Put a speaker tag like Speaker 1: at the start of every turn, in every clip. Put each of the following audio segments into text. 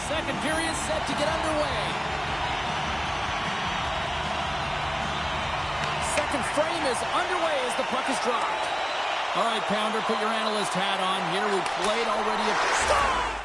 Speaker 1: second period set to get underway. Second frame is underway as the puck is dropped. All right, Pounder, put your analyst hat on. Here we played already. Stop!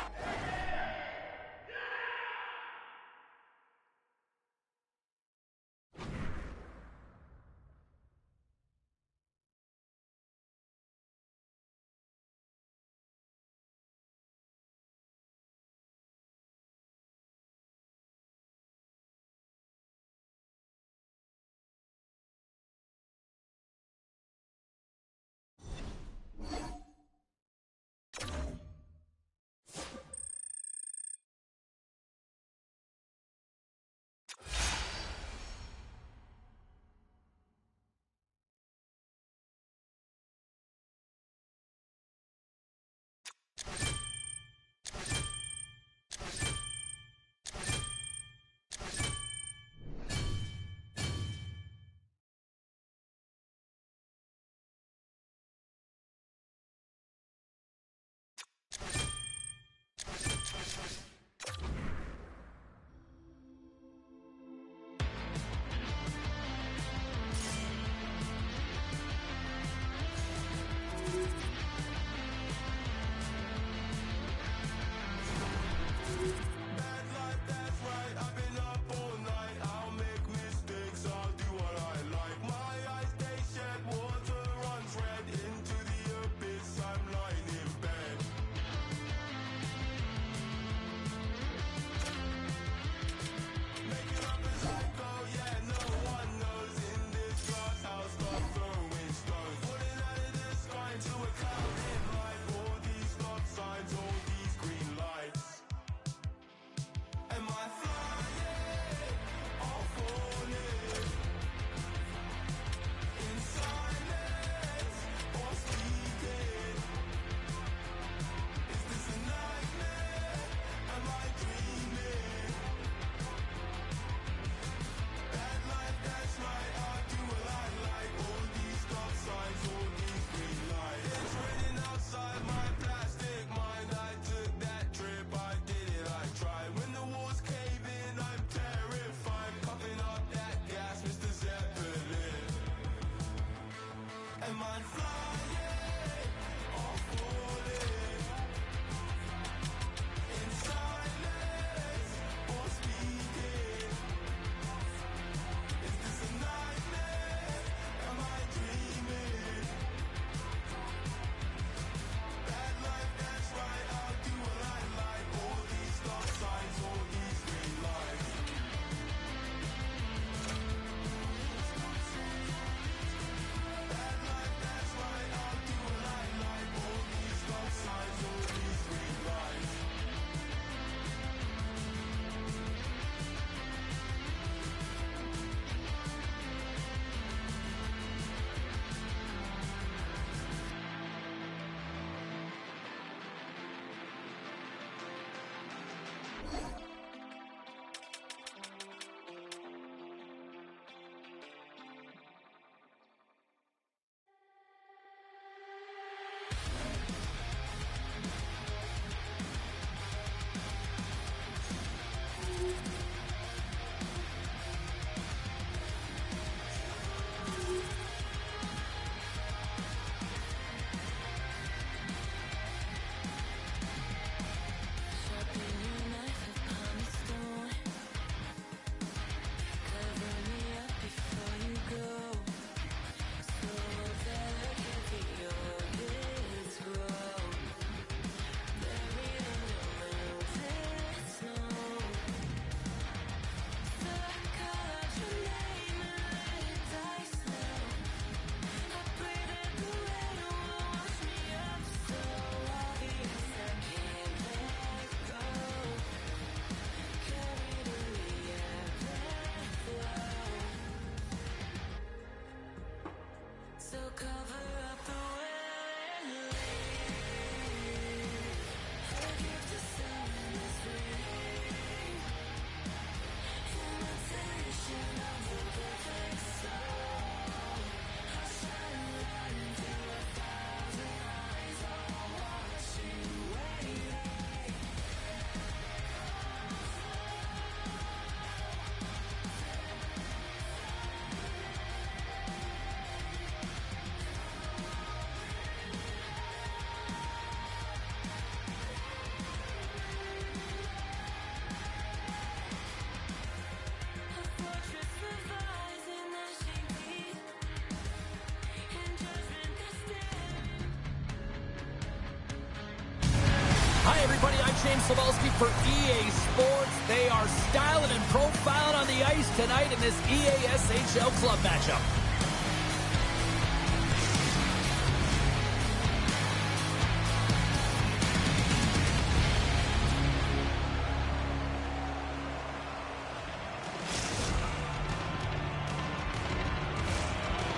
Speaker 1: everybody, I'm Nhl26 for EA Sports. They are styling and profiling on the ice tonight in this EASHL club matchup.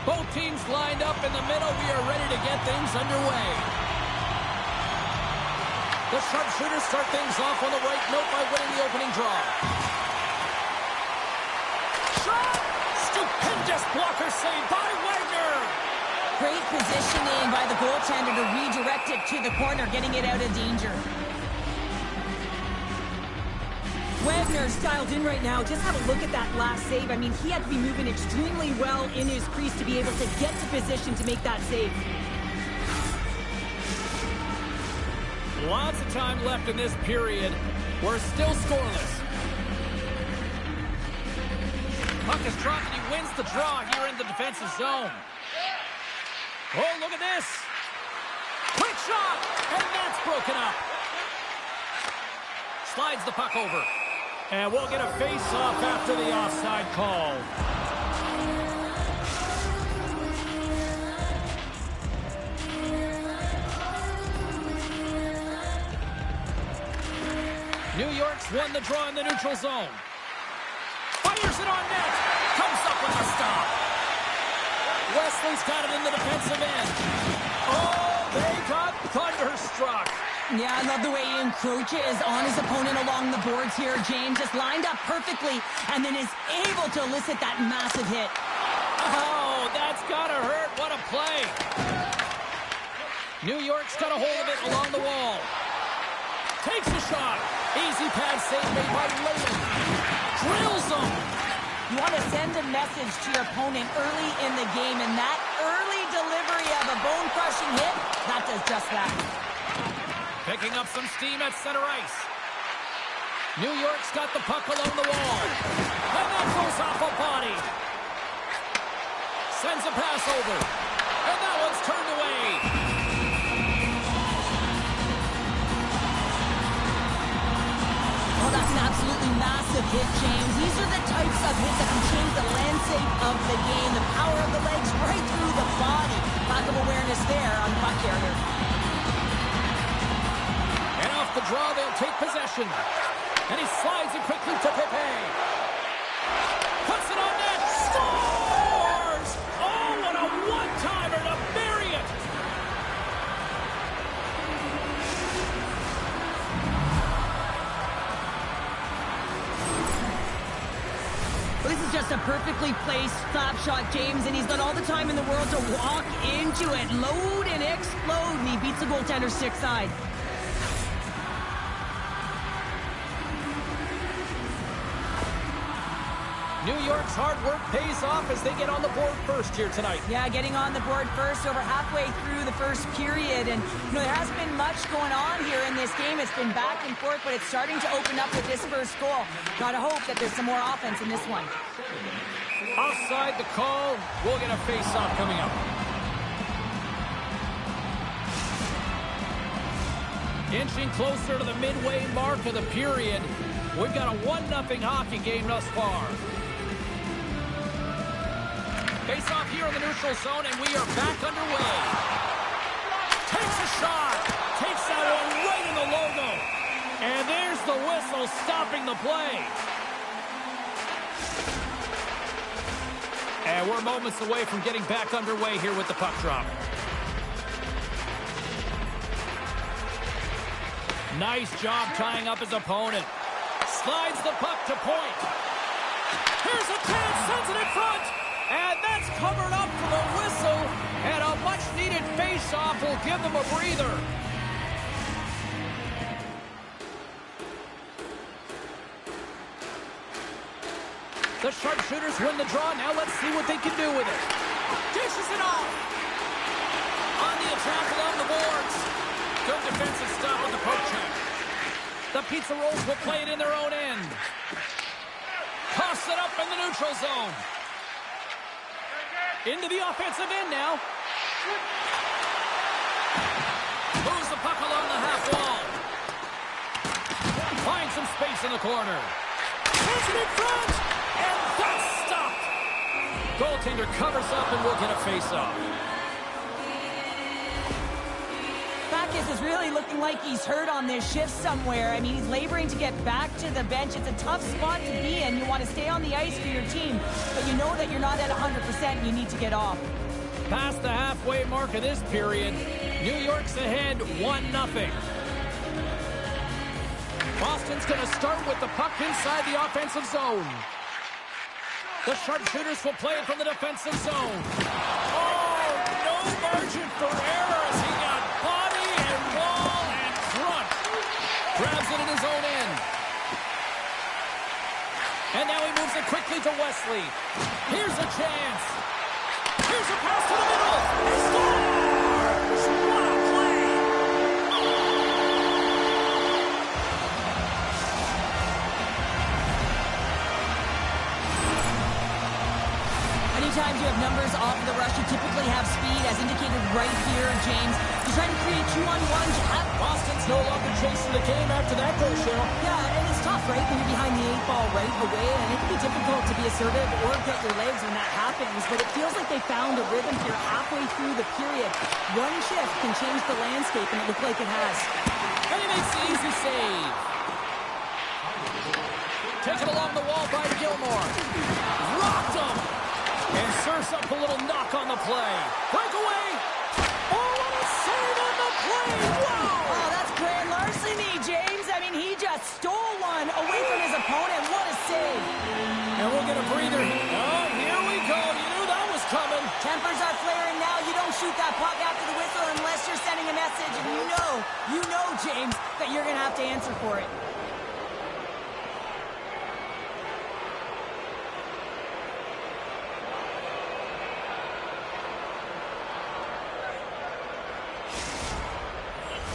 Speaker 1: Both teams lined up in the middle. We are ready to get things underway. The sharpshooters start things off on the right note by winning the opening draw. Shot! Stupendous blocker save by Wagner!
Speaker 2: Great positioning by the goaltender to redirect it to the corner, getting it out of danger. Wagner's dialed in right now. Just have a look at that last save. I mean, he had to be moving extremely well in his crease to be able to get to position to make that save.
Speaker 1: Lots of time left in this period. We're still scoreless. Puck is dropped and he wins the draw here in the defensive zone. Oh, look at this. Quick shot, and that's broken up. Slides the puck over. And we'll get a face-off after the offside call. New York's won the draw in the neutral zone. Fires it on net. Comes up with a stop. Wesley's got it in the defensive end. Oh, they got thunderstruck.
Speaker 2: Yeah, I love the way he encroaches on his opponent along the boards here. James just lined up perfectly and then is able to elicit that massive hit.
Speaker 1: Oh, that's gotta hurt. What a play. New York's got a hold of it along the wall. Takes a shot. Easy pad save made by Layton. Drills him.
Speaker 2: You want to send a message to your opponent early in the game, and that early delivery of a bone-crushing hit, that does just that.
Speaker 1: Picking up some steam at center ice. New York's got the puck along the wall. And that goes off a body. Sends a pass over. And that one's turned away.
Speaker 2: Oh, that's an absolutely massive hit, James. These are the types of hits that can change the landscape of the game. The power of the legs right through the body. Lack of awareness there on the puck carrier.
Speaker 1: And off the draw, they'll take possession. And he slides it quickly to Pepe. Puts it on net. Scores! Oh, what a one-timer to bury it!
Speaker 2: Well, this is just a perfectly placed slap shot, James, and he's got all the time in the world to walk into it, load and explode, and he beats the goaltender's stick side.
Speaker 1: New York's hard work pays off as they get on the board first here tonight.
Speaker 2: Yeah, getting on the board first over halfway through the first period. And, you know, there hasn't been much going on here in this game. It's been back and forth, but it's starting to open up with this first goal. Gotta hope that there's some more offense in this one.
Speaker 1: Offside the call. We'll get a face-off coming up. Inching closer to the midway mark of the period. We've got a 1-0 hockey game thus far. Face off here in the neutral zone, and we are back underway. Takes a shot. Takes that one right in the logo. And there's the whistle stopping the play. And we're moments away from getting back underway here with the puck drop. Nice job tying up his opponent. Slides the puck to point. Here's a chance, sends it in front. And that's covered up for the whistle. And a much-needed face-off will give them a breather. The sharpshooters win the draw. Now let's see what they can do with it. Dishes it off. On the attack along the boards. Good defensive stop with the poke check. The Pizza Rolls will play it in their own end. Toss it up in the neutral zone. Into the offensive end now. Moves the puck along the half wall. some space in the corner. Puts it in front, and that's stopped. Goaltender covers up and will get a face-off.
Speaker 2: Backus is really looking like he's hurt on this shift somewhere. I mean, he's laboring to get back to the bench. It's a tough spot to be in. You want to stay on the ice for your team, but you know that you're not at 100% and you need to get off.
Speaker 1: Past the halfway mark of this period, New York's ahead 1-0. Boston's going to start with the puck inside the offensive zone. The sharpshooters will play it from the defensive zone. Oh, no margin for error as he got body and wall and front. Grabs it in his own end. And now he moves it quickly to Wesley. Here's a chance. Here's a pass to the middle. He scores! What a play!
Speaker 2: Anytime you have numbers off of the rush, you typically have speed, as indicated right here, James. You're trying to create 2-on-1s.
Speaker 1: Boston's no longer chasing the game after that goal, Cheryl.
Speaker 2: Yeah, and it's tough, right, when you're behind the 8-ball right away, and it can be difficult to be assertive or get your legs when that happens, but it feels like they found a rhythm here halfway through the period. One shift can change the landscape, and it looks like it has.
Speaker 1: And he makes the easy save. Taken along the wall by Gilmore. Rocked him. And serves up a little knock on the play. Breakaway. Oh, what a save on the play. Wow.
Speaker 2: Oh, that's grand larceny, James. I mean, he just stole one away from his opponent. What a save.
Speaker 1: And we'll get a breather. Oh, here we go. You knew that was coming.
Speaker 2: Tempers are flaring now. You don't shoot that puck after the whistle unless you're sending a message. And you know, James, that you're going to have to answer for it.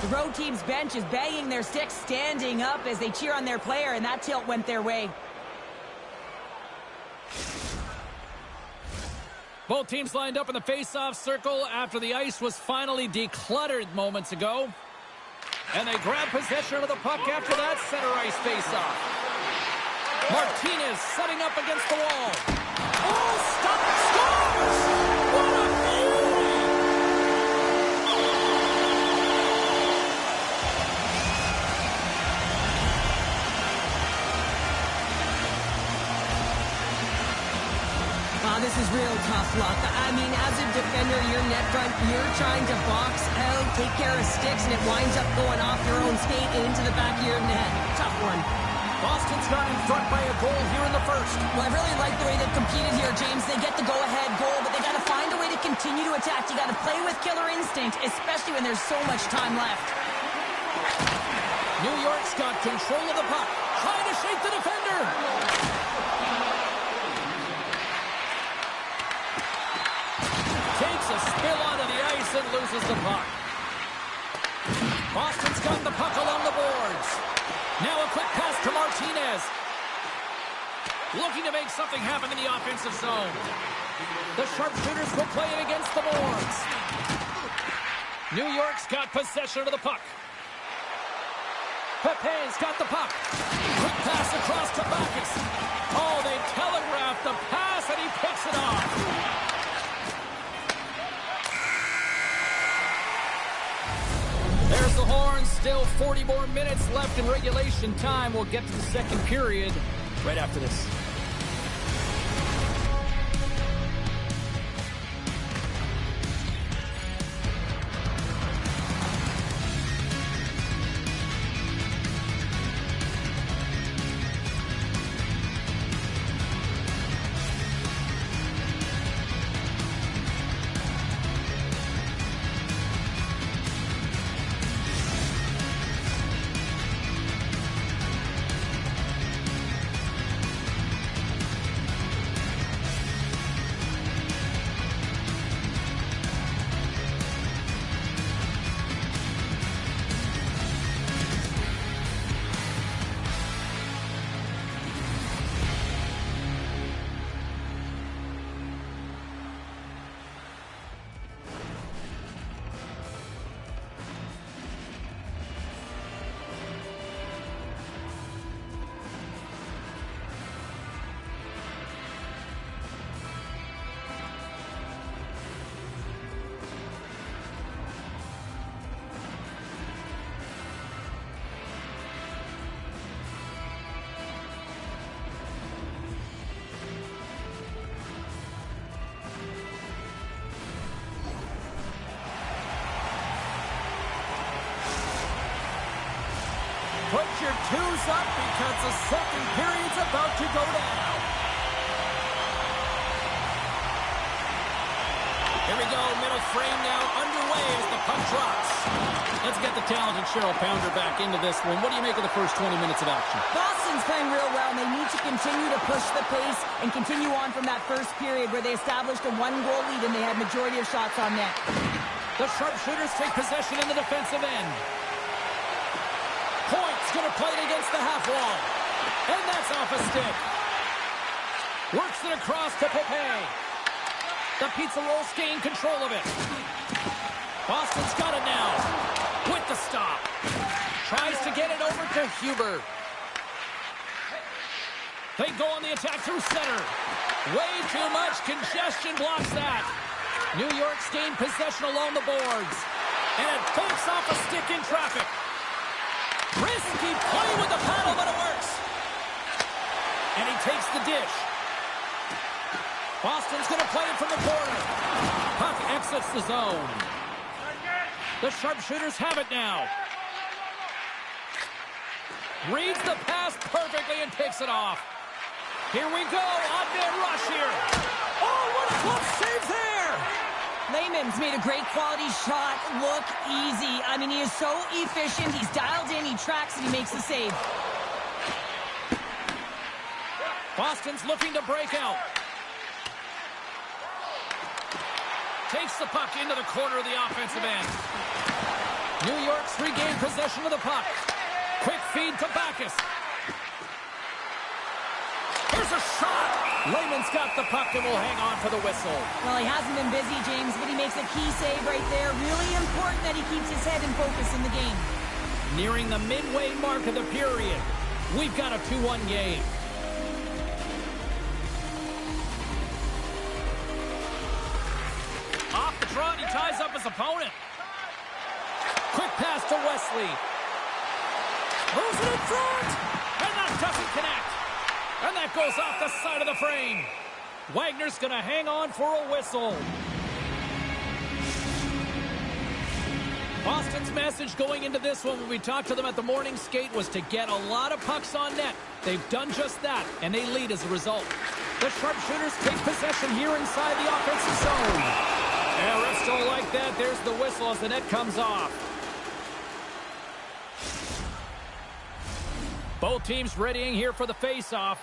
Speaker 2: The road team's bench is banging their sticks, standing up as they cheer on their player, and that tilt went their way.
Speaker 1: Both teams lined up in the face-off circle after the ice was finally decluttered moments ago. And they grab possession of the puck after that center ice face-off. Martinez setting up against the wall. Oh, stop! Scores! What a beauty!
Speaker 2: This is real tough luck. I mean, as a defender, you're net front, you're trying to box out, take care of sticks, and it winds up going off your own skate into the back of your net. Tough one.
Speaker 1: Boston's got in front by a goal here in the first.
Speaker 2: Well, I really like the way they've competed here, James. They get the go-ahead goal, but they got to find a way to continue to attack. You got to play with killer instinct, especially when there's so much time left.
Speaker 1: New York's got control of the puck, trying to shake the defender. Takes a spill onto the ice and loses the puck. Boston's got the puck along the boards. Now a quick pass to Martinez. Looking to make something happen in the offensive zone. The sharpshooters will play it against the boards. New York's got possession of the puck. Pepe's got the puck. Quick pass across to Backus. Oh, they telegraphed the pass and he picks it off. There's the horn. Still 40 more minutes left in regulation time. We'll get to the second period right after this. your twos up because the second period's about to go down. Here we go, middle frame now underway as the puck drops. Let's get the talented Cheryl Pounder back into this one. What do you make of the first 20 minutes of action?
Speaker 2: Boston's playing real well, and they need to continue to push the pace and continue on from that first period where they established a one-goal lead and they had majority of shots on net.
Speaker 1: The sharpshooters take possession in the defensive end. Point's going to play it against the half wall. And that's off a stick. Works it across to Pepe. The pizza rolls gain control of it. Boston's got it now. With the stop. Tries to get it over to Huber. They go on the attack through center. Way too much congestion blocks that. New York's gained possession along the boards. And it takes off a stick in traffic. Risky play with the paddle, but it works. And he takes the dish. Boston's going to play it from the corner. Puck exits the zone. The sharpshooters have it now. Reads the pass perfectly and takes it off. Here we go. Odd-man rush here. Oh, what a glove save there.
Speaker 2: Lehman's made a great quality shot look easy. I mean, he is so efficient. He's dialed in, he tracks, and he makes the save.
Speaker 1: Boston's looking to break out. Takes the puck into the corner of the offensive end. New York's regained possession of the puck. Quick feed to Backus. Here's a shot. Lehman's got the puck and will hang on for the whistle.
Speaker 2: Well, he hasn't been busy, James, but he makes a key save right there. Really important that he keeps his head in focus in the game.
Speaker 1: Nearing the midway mark of the period. We've got a 2-1 game. Off the draw, he ties up his opponent. Quick pass to Wesley. Moves it in front. And that doesn't connect. And that goes off the side of the frame. Wagner's going to hang on for a whistle. Boston's message going into this one when we talked to them at the morning skate was to get a lot of pucks on net. They've done just that, and they lead as a result. The sharpshooters take possession here inside the offensive zone. Yeah, refs don't like that. There's the whistle as the net comes off. Both teams readying here for the face-off.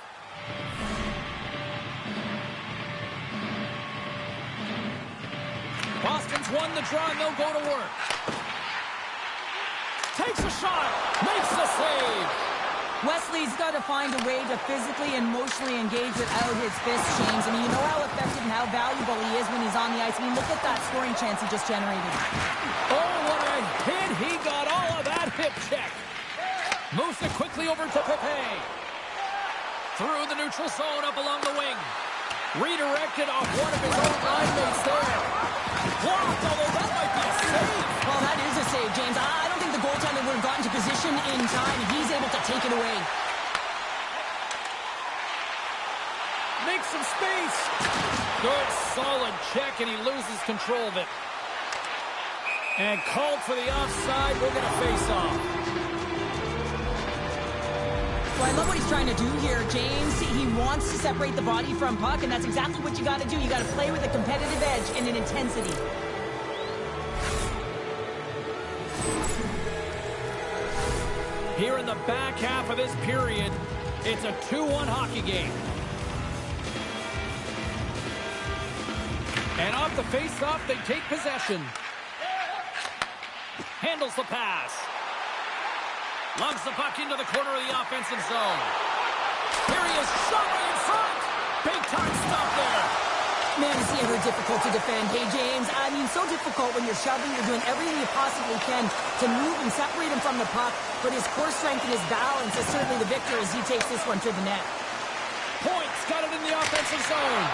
Speaker 1: Boston's won the draw, and they'll go to work. Takes a shot, makes the save.
Speaker 2: Wesley's got to find a way to physically and emotionally engage without his fists, James. I mean, you know how effective and how valuable he is when he's on the ice. I mean, look at that scoring chance he just generated.
Speaker 1: Oh, what a hit. He got all of that hip check. Moves it quickly over to Pepe. Through the neutral zone up along the wing. Redirected off one of his own line mates there. Blocked, although that might be a save.
Speaker 2: Well, that is a save, James. I don't think the goaltender would have gotten to position in time. He's able to take it away.
Speaker 1: Make some space. Good, solid check, and he loses control of it. And called for the offside. We're going to face off.
Speaker 2: Well, I love what he's trying to do here, James. He wants to separate the body from puck, and that's exactly what you got to do. You got to play with a competitive edge and an intensity.
Speaker 1: Here in the back half of this period, it's a 2-1 hockey game. And off the face-off, they take possession. Handles the pass. Lugs the puck into the corner of the offensive zone. Here he is, shot right in front. Big time stop there.
Speaker 2: Man, is he ever difficult to defend. Hey, James, I mean, so difficult when you're shoving. You're doing everything you possibly can to move and separate him from the puck. But his core strength and his balance is certainly the victor as he takes this one to the net.
Speaker 1: Points got it in the offensive zone.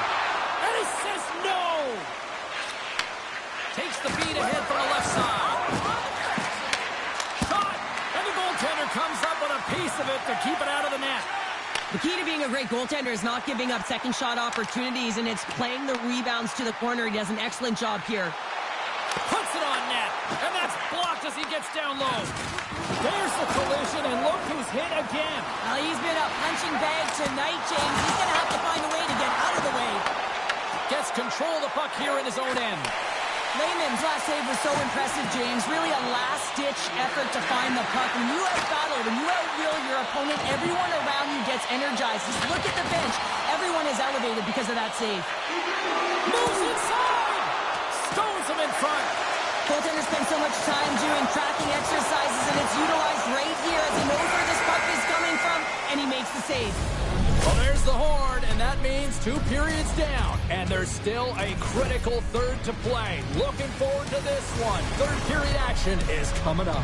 Speaker 1: And he says no. Takes the feed ahead from the left side. Shot. And the goaltender comes up with a piece of it to keep it out of the net.
Speaker 2: The key to being a great goaltender is not giving up second shot opportunities, and it's playing the rebounds to the corner. He does an excellent job here.
Speaker 1: Puts it on net, and that's blocked just as he gets down low. There's the collision, and look who's hit again.
Speaker 2: Well, he's been a punching bag tonight, James. He's going to have to find a way to get out of the way.
Speaker 1: Gets control of the puck here in his own end.
Speaker 2: Lehman's last save was so impressive, James. Really a last-ditch effort to find the puck. When you out-battle, when you out-will your opponent, everyone around you gets energized. Just look at the bench. Everyone is elevated because of that save.
Speaker 1: Moves inside! Stones him in front.
Speaker 2: Goaltender spends so much time doing tracking exercises, and it's utilized right here as he knows where this puck is coming from, and he makes the save.
Speaker 1: Well, there's the horn, and that means 2 periods down, and there's still a critical third to play. Looking forward to this one. Third period action is coming up.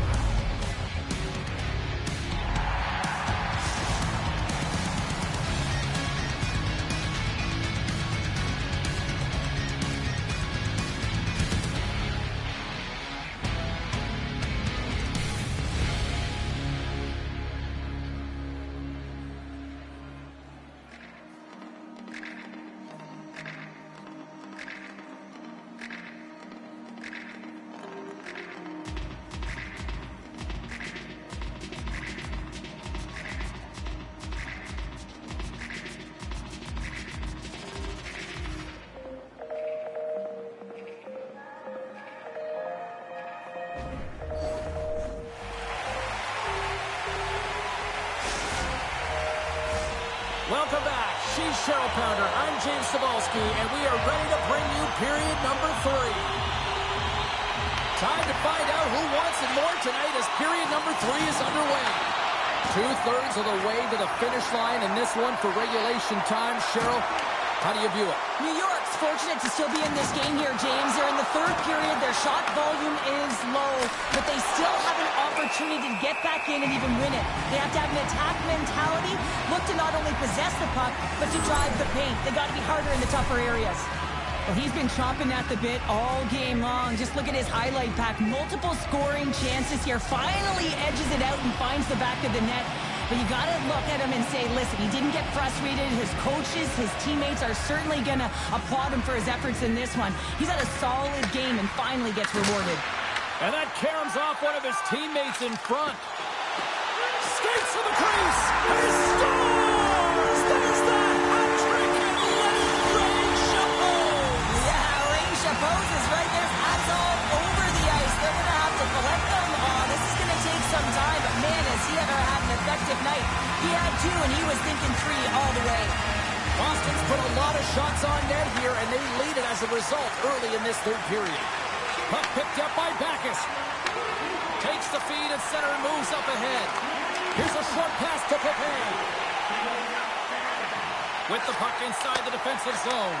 Speaker 1: Welcome back. She's Cheryl Pounder. I'm James Cebulski, and we are ready to bring you period number 3. Time to find out who wants it more tonight as period number 3 is underway. 2/3 of the way to the finish line in this one for regulation time. Cheryl, how do you view it?
Speaker 2: New York's fortunate to still be in this game here, James. They're in the third period. Their shot volume is low, but they still have an opportunity to get back in and even win it. They have to have an attack mentality, look to not only possess the puck, but to drive the paint. They got to be harder in the tougher areas. Well, he's been chomping at the bit all game long. Just look at his highlight pack. Multiple scoring chances here. Finally edges it out and finds the back of the net. But you got to look at him and say, listen, he didn't get frustrated. His coaches, his teammates are certainly going to applaud him for his efforts in this one. He's had a solid game and finally gets rewarded.
Speaker 1: And that caroms off one of his teammates in front. Skates to the crease. He scores! There's the hat trick and Ray Chapeau.
Speaker 2: Yeah, Ray Chapeau is right there. Hats all over the ice. They're going to have to collect them. Oh, this is going to take some time. But man, has he ever had an effective night. He had 2, and he was thinking 3 all the way.
Speaker 1: Boston's put a lot of shots on net here, and they lead it as a result early in this third period. Puck picked up by Backus. Takes the feed at center and moves up ahead. Here's a short pass to Pepin. With the puck inside the defensive zone.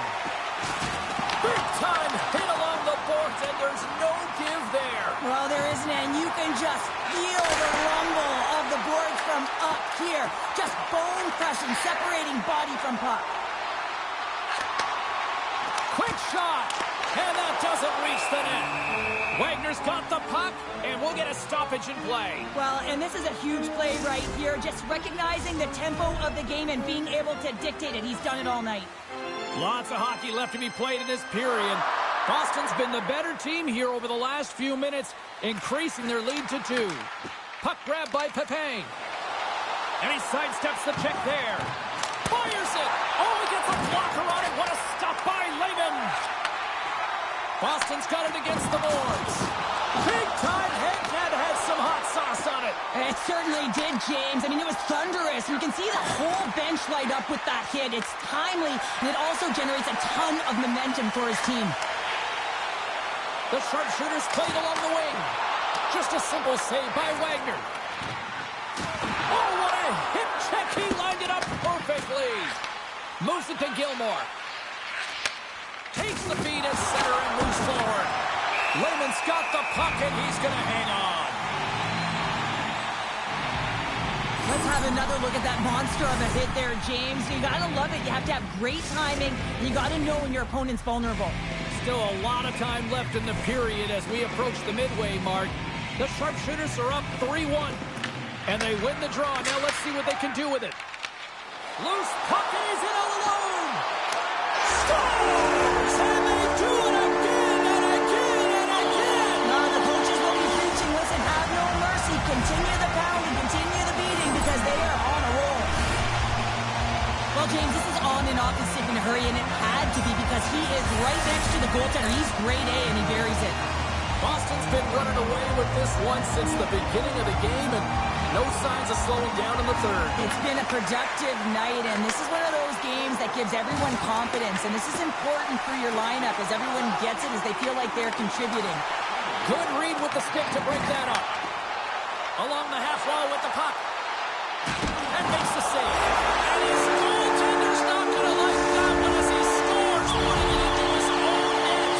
Speaker 1: Big time hit along the boards, and there's no give there.
Speaker 2: Well, there isn't, and you can just feel the rumble of the boards from up here. Just bone-crushing, separating body from puck.
Speaker 1: Quick shot, and that doesn't reach the net. Wagner's got the puck, and we'll get a stoppage in play.
Speaker 2: Well, and this is a huge play right here. Just recognizing the tempo of the game and being able to dictate it. He's done it all night.
Speaker 1: Lots of hockey left to be played in this period. Boston's been the better team here over the last few minutes, increasing their lead to 2. Puck grab by Pepin. And he sidesteps the check there. Fires it. Oh, he gets a blocker on it. What a stop by Lehman. Boston's got it against the boards. Big time hit and had some hot sauce on it.
Speaker 2: It certainly did, James. I mean, it was thunderous. You can see the whole bench light up with that hit. It's timely, and it also generates a ton of momentum for his team.
Speaker 1: The sharpshooters played along the wing. Just a simple save by Wagner. Oh, what a hip check. He lined it up perfectly. Moves it to Gilmore. Takes the feed at center and moves forward. Lehman's got the puck, and he's going to hang on.
Speaker 2: Let's have another look at that monster of a hit there, James. You got to love it. You have to have great timing, and you got to know when your opponent's vulnerable.
Speaker 1: Still a lot of time left in the period as we approach the midway mark. The sharpshooters are up 3-1, and they win the draw. Now let's see what they can do with it. Loose puck, and he's in all alone. Scores! And they do it again and again and again.
Speaker 2: The coaches will be preaching. Listen, continue the pounding, continue the beating, because they are on a roll. Well, James, this is on and off the stick in a hurry, and it had to be because he is right next to the goaltender. He's grade A, and he buries it.
Speaker 1: Boston's been running away with this one since the beginning of the game, and no signs of slowing down in the third.
Speaker 2: It's been a productive night, and this is one of those games that gives everyone confidence, and this is important for your lineup as everyone gets it, as they feel like they're contributing.
Speaker 1: Good read with the stick to break that up. Along the half wall with the puck. And makes the save. And his goaltender's not going to like that one as he scores, putting it into his own net.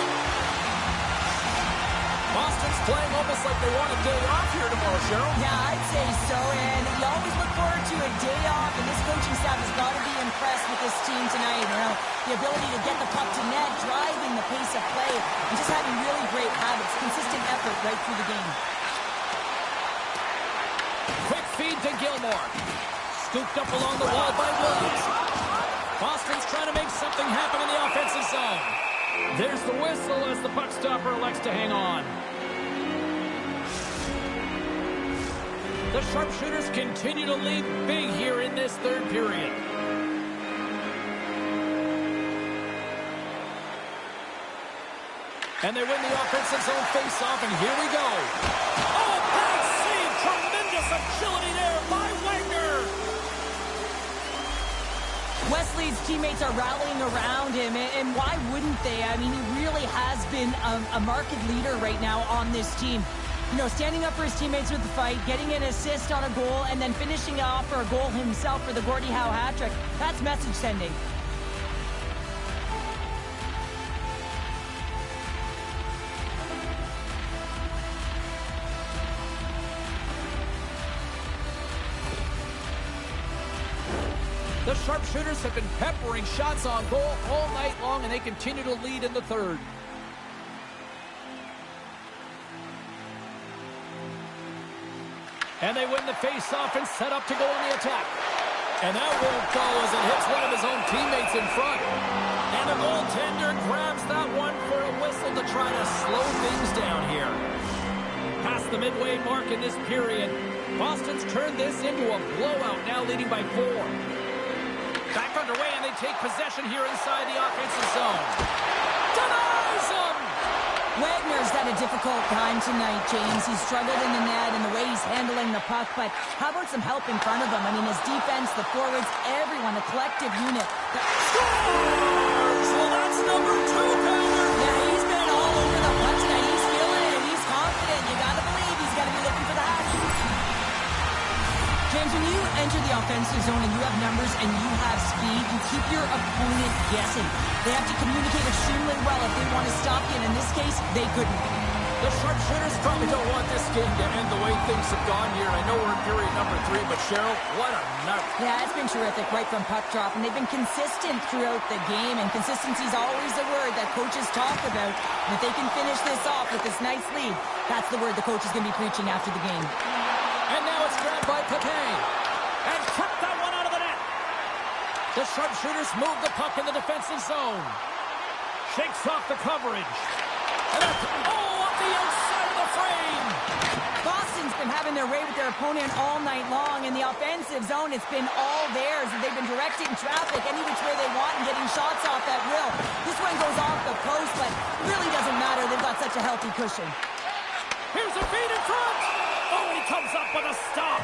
Speaker 1: Boston's playing almost like they want a day off here tomorrow, Cheryl.
Speaker 2: Yeah, I'd say so, and you always look forward to a day off, and this coaching staff has got to be impressed with this team tonight. You know, the ability to get the puck to net, driving the pace of play, and just having really great habits, consistent effort right through the game.
Speaker 1: Quick feed to Gilmore. Scooped up along the wall by Williams. Boston's trying to make something happen in the offensive zone. There's the whistle as the puck stopper elects to hang on. The Sharpshooters continue to lead big here in this third period. And they win the offensive zone face-off, and here we go. Oh, bad save! Tremendous agility there by Wagner!
Speaker 2: Wesley's teammates are rallying around him, and why wouldn't they? I mean, he really has been a market leader right now on this team. You know, standing up for his teammates with the fight, getting an assist on a goal, and then finishing off for a goal himself for the Gordie Howe hat-trick. That's message sending.
Speaker 1: The Sharpshooters have been peppering shots on goal all night long, and they continue to lead in the third. And they win the face-off and set up to go on the attack. And that won't go as it hits one of his own teammates in front. And the goaltender grabs that one for a whistle to try to slow things down here. Past the midway mark in this period, Boston's turned this into a blowout, now leading by 4. Back underway, and they take possession here inside the offensive zone. Denies him!
Speaker 2: Wagner's had a difficult time tonight, James. He's struggled in the net and the way he's handling the puck, but how about some help in front of him? I mean, his defense, the forwards, everyone, a collective unit.
Speaker 1: Scores! Well, that's number 2-pounder.
Speaker 2: Yeah, he's been all over the puck tonight. He's feeling it, and he's confident. You gotta believe he's gonna be looking for the hat. James, when you enter the offensive zone and you have numbers and you have speed, you keep your opponent guessing. They have to communicate extremely well if they want to stop you, and in this case, they couldn't.
Speaker 1: The Sharpshooters probably don't want this game to end the way things have gone here. I know we're in period number 3, but Cheryl, what a night.
Speaker 2: Yeah, it's been terrific right from puck drop, and they've been consistent throughout the game, and consistency is always a word that coaches talk about. And if they can finish this off with this nice lead, that's the word the coach is going to be preaching after the game.
Speaker 1: And now it's grabbed by Pepin. And kept that one out of the net. The Sharpshooters move the puck in the defensive zone. Shakes off the coverage. And that's off the outside of the frame.
Speaker 2: Boston's been having their way with their opponent all night long. In the offensive zone, it's been all theirs. They've been directing traffic any which way they want and getting shots off at will. This one goes off the post, but it really doesn't matter. They've got such a healthy cushion.
Speaker 1: Here's a feed in front. Oh, and he comes up with a stop.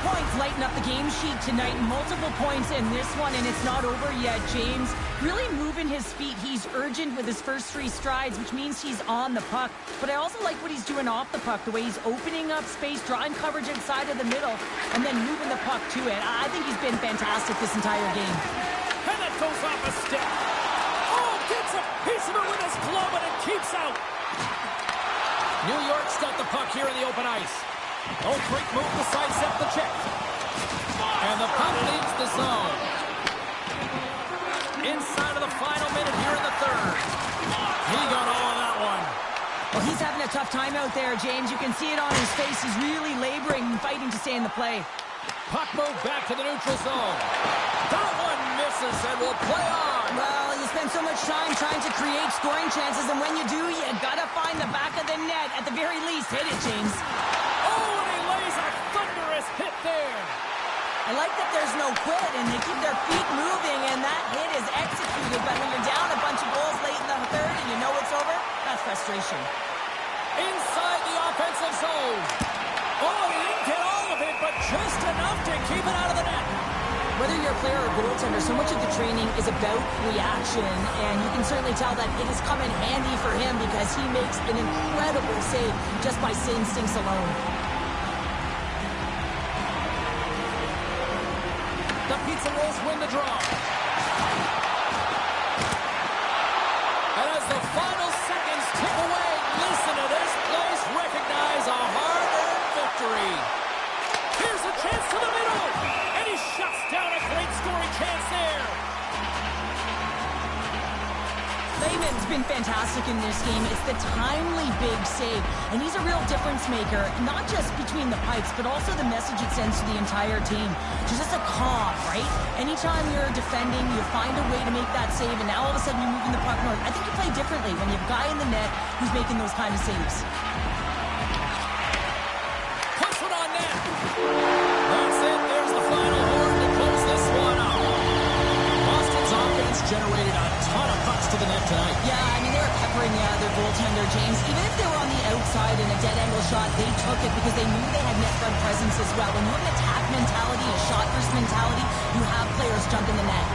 Speaker 2: Points lighten up the game sheet tonight. Multiple points in this one, and it's not over yet, James. Really moving his feet. He's urgent with his first 3 strides, which means he's on the puck. But I also like what he's doing off the puck, the way he's opening up space, drawing coverage inside of the middle, and then moving the puck to it. I think he's been fantastic this entire game.
Speaker 1: And that goes off a stick. Oh, gets a piece of it with his glove, and it keeps out. New York's got the puck here in the open ice. Oh, great move to sidestep the check. And the puck leaves the zone. Inside of the final minute here in the third. He got all of that one.
Speaker 2: Well, he's having a tough time out there, James. You can see it on his face. He's really laboring and fighting to stay in the play.
Speaker 1: Puck moved back to the neutral zone. That one misses and will play on.
Speaker 2: Well, you spend so much time trying to create scoring chances, and when you do, you gotta find the back of the net. At the very least, hit it, James.
Speaker 1: Oh, and he lays a thunderous hit there.
Speaker 2: I like that there's no quit, and they keep their feet moving, and that hit is executed. But when you're down a bunch of goals late in the third and you know it's over, that's frustration.
Speaker 1: Inside the offensive zone. Oh, he didn't get all of it, but just enough to keep it out of the net.
Speaker 2: Whether you're a player or goaltender, so much of the training is about reaction, and you can certainly tell that it has come in handy for him because he makes an incredible save just by instincts alone.
Speaker 1: The Pizza Rolls win the draw. And as the final seconds tick away, listen to this place recognize a hard-earned victory. Here's a chance to the middle, and he shuts down a great scoring chance there.
Speaker 2: Lehman's been fantastic in this game. It's the timely big save, and he's a real difference maker, not just between the pipes, but also the message it sends to the entire team. Just a calm, right? Anytime you're defending, you find a way to make that save, and now all of a sudden you're moving the puck north. I think you play differently when you have a guy in the net who's making those kind of saves.
Speaker 1: Puts it on net. That's it. There's the final horn to close this one out. Boston's offense generated a ton of pucks to the net tonight.
Speaker 2: Yeah, I mean, they were peppering their goaltender, James. Even if they were on the outside in a dead angle shot, they took it because they knew they had net front presence as well. When you have an attack mentality, a shot first mentality, you have players jump in the net.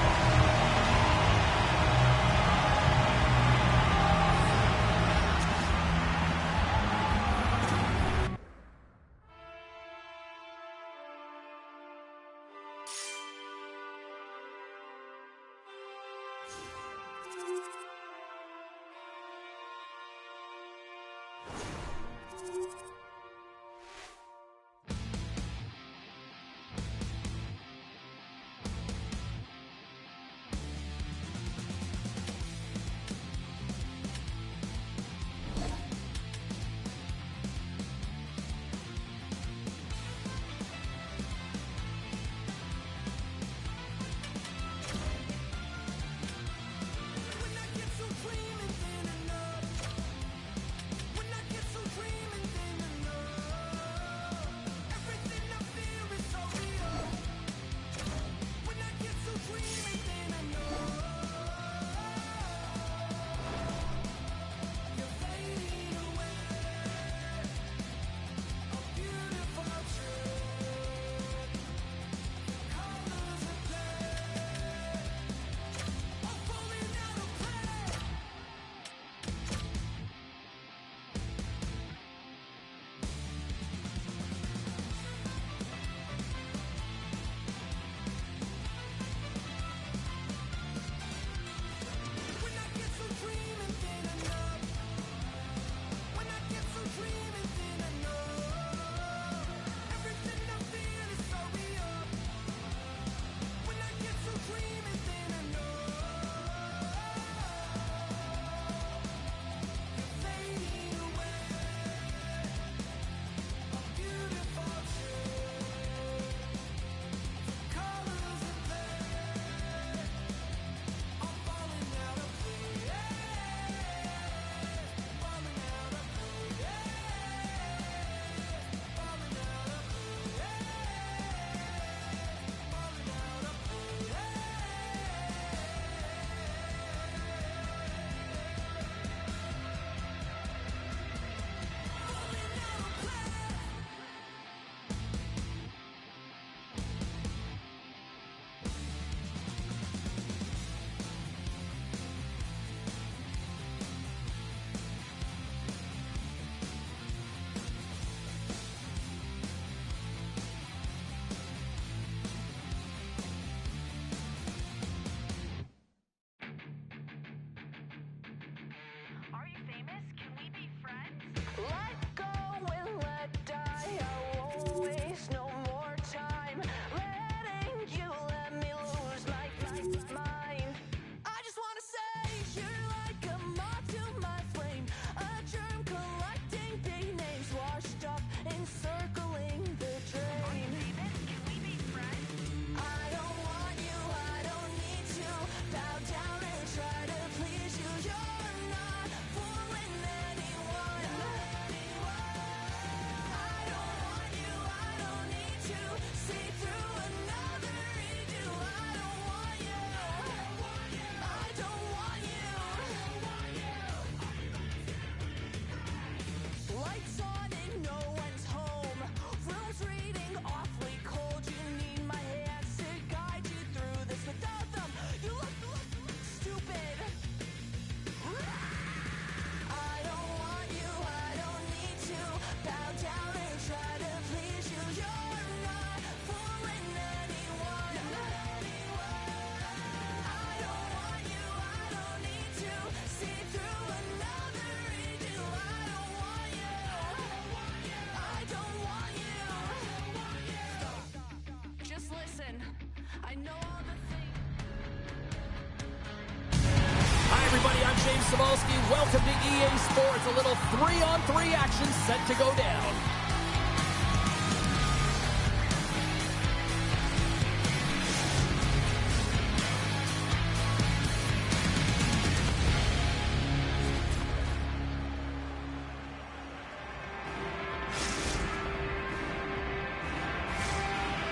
Speaker 1: James Cebulski. Welcome to EA Sports. A little 3-on-3 action set to go down.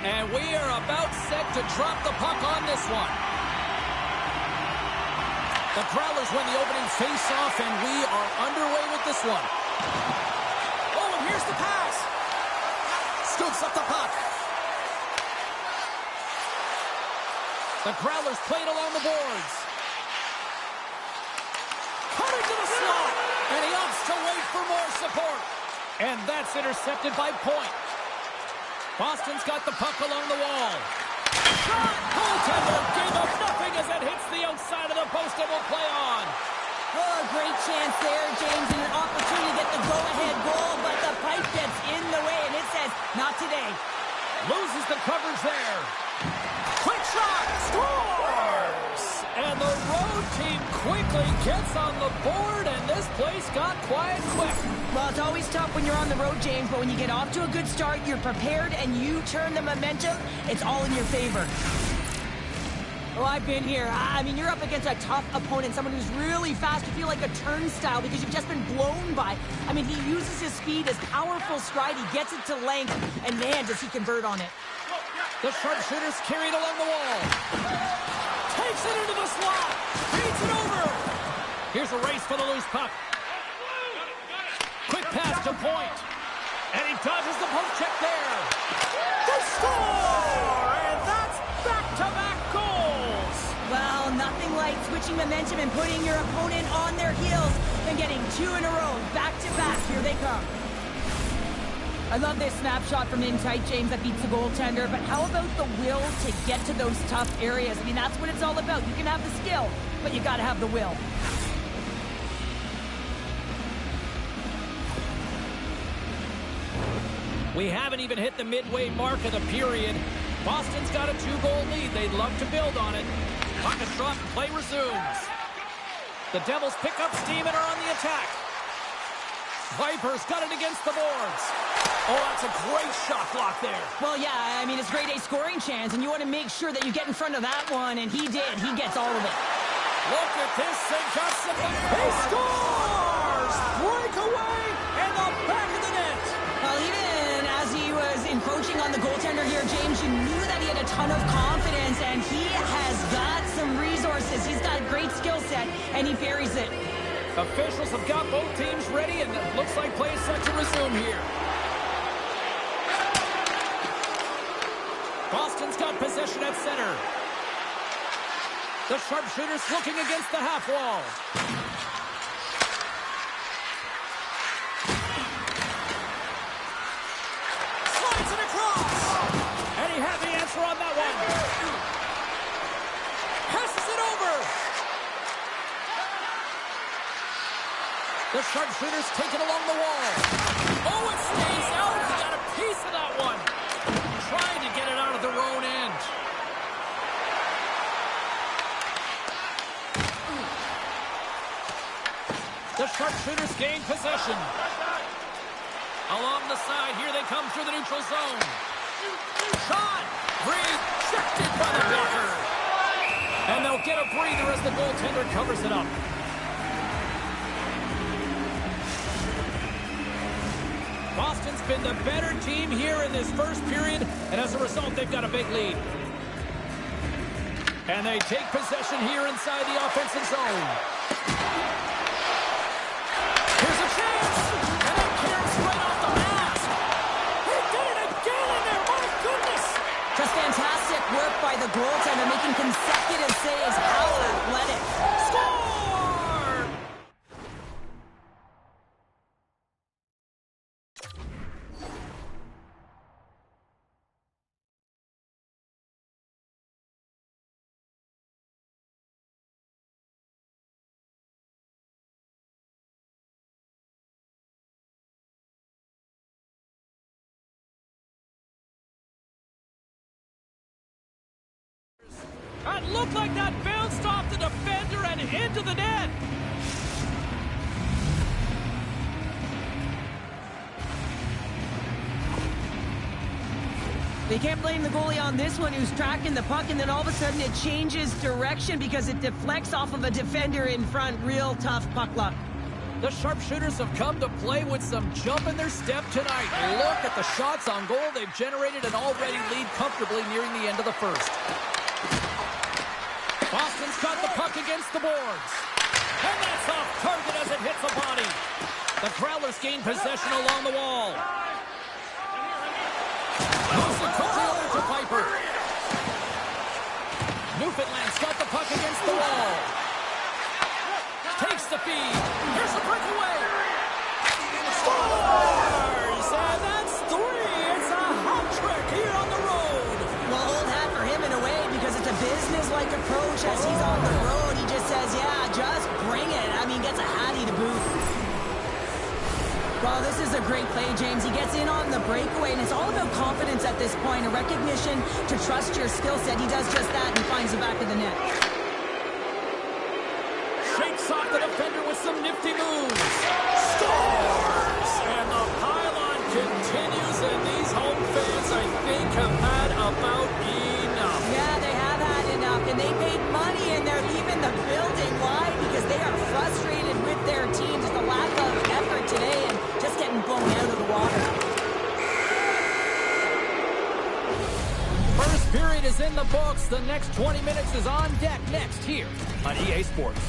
Speaker 1: And we are about set to drop the puck on this one. The Prowlers win the opening face-off, and we are underway with this one. Oh, and here's the pass. Scoops up the puck. The Prowlers played along the boards. Cutting to the slot, and he opts to wait for more support. And that's intercepted by Point. Boston's got the puck along the wall. Shot! Goaltender gave up nothing as it hits the outside of the post and will play on.
Speaker 2: Oh, great chance there, James, and an opportunity to get the go-ahead goal, but the pipe gets in the way, and it says, not today.
Speaker 1: Loses the coverage there. Quick shot! Scores! And the road team quickly gets on the board, and this place got quiet quick.
Speaker 2: Well, it's always tough when you're on the road, James, but when you get off to a good start, you're prepared, and you turn the momentum, it's all in your favor. Well, I've been here. I mean, you're up against a tough opponent, someone who's really fast. You feel like a turnstile because you've just been blown by. I mean, he uses his speed, his powerful stride. He gets it to length, and man, does he convert on it.
Speaker 1: The sharpshooter's carried along the wall. Takes it into the slot. Feeds it over. Here's a race for the loose puck. Quick pass to Point. And he dodges the poke check there. They score! And that's back-to-back goals.
Speaker 2: Well, nothing like switching momentum and putting your opponent on their heels and getting two in a row, back-to-back. Here they come. I love this snapshot from in tight, James, that beats the goaltender, but how about the will to get to those tough areas? I mean, that's what it's all about. You can have the skill, but you got to have the will.
Speaker 1: We haven't even hit the midway mark of the period. Boston's got a 2-goal lead. They'd love to build on it. Puck is dropped, play resumes. The Devils pick up steam and are on the attack. Vipers got it against the boards. Oh, that's a great shot block there.
Speaker 2: Well, yeah, I mean, it's grade A scoring chance, and you want to make sure that you get in front of that one, and he did. He gets all of it.
Speaker 1: Look at this. They got some. He scores! Breakaway and the back of the net.
Speaker 2: Well, even as he was encroaching on the goaltender here, James, you knew that he had a ton of confidence, and he has got some resources. He's got a great skill set, and he buries it.
Speaker 1: Officials have got both teams ready, and it looks like play is set to resume here. Boston's got possession at center. The sharpshooter's looking against the half wall. Slides it across. And he had the answer on that one. Passes it over. The sharpshooter's taken along the wall. Oh, it stays out. He got a piece of that one. Trying to get it out of their own end. The sharpshooters gain possession. Along the side, here they come through the neutral zone. Shot! Rejected by the blocker. And they'll get a breather as the goaltender covers it up. Boston's been the better team here in this first period, and as a result, they've got a big lead. And they take possession here inside the offensive zone. Here's a chance, and that caroms right off the mask. He did it again in there, my goodness.
Speaker 2: Just fantastic work by the goaltender, making consecutive saves. How athletic.
Speaker 1: Score! It looked like that bounced
Speaker 2: They can't blame the goalie on this one who's tracking the puck, and then all of a sudden it changes direction because it deflects off of a defender in front. Real tough puck luck.
Speaker 1: The sharpshooters have come to play with some jump in their step tonight. Look at the shots on goal. They've generated an already lead comfortably nearing the end of the first. Boston's got the puck against the boards. And that's off target as it hits a body. The Growlers gain possession along the wall. Moves it quickly over to Piper. Newfoundland's got the puck against the wall. Takes the feed. Here's the breakaway. Scores! And that's 3. It's a hat trick here on the road.
Speaker 2: Well, old hat for him in a way because it's a business-like approach as he's on the road. He just says, yeah, just bring it. I mean, gets a hattie to boot. Well, this is a great play, James. He gets in on the breakaway, and it's all about confidence at this point, a recognition to trust your skill set. He does just that and finds the back of the net.
Speaker 1: Shakes off the defender with some nifty moves. Scores! And the pylon continues, and these home fans, I think, have had about enough.
Speaker 2: Yeah, they have had enough, and they paid money, and they're leaving the building. Why? Because they are frustrated with their team. Just a lack of effort today, and just getting blown out of the water.
Speaker 1: First period is in the books. The next 20 minutes is on deck next here on EA Sports.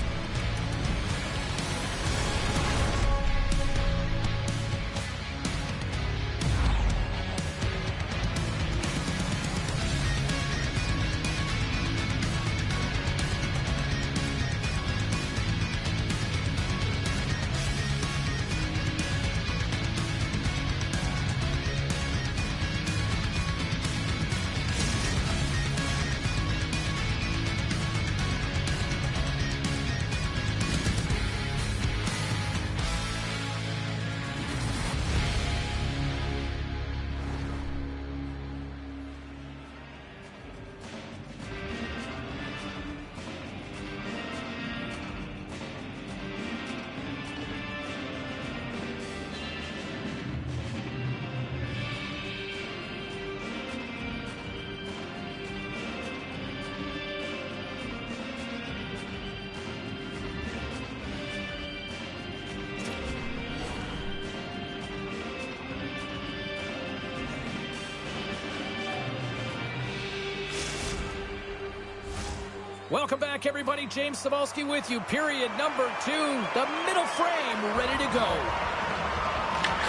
Speaker 1: Welcome back, everybody. James Cebulski with you. Period number 2. The middle frame ready to go.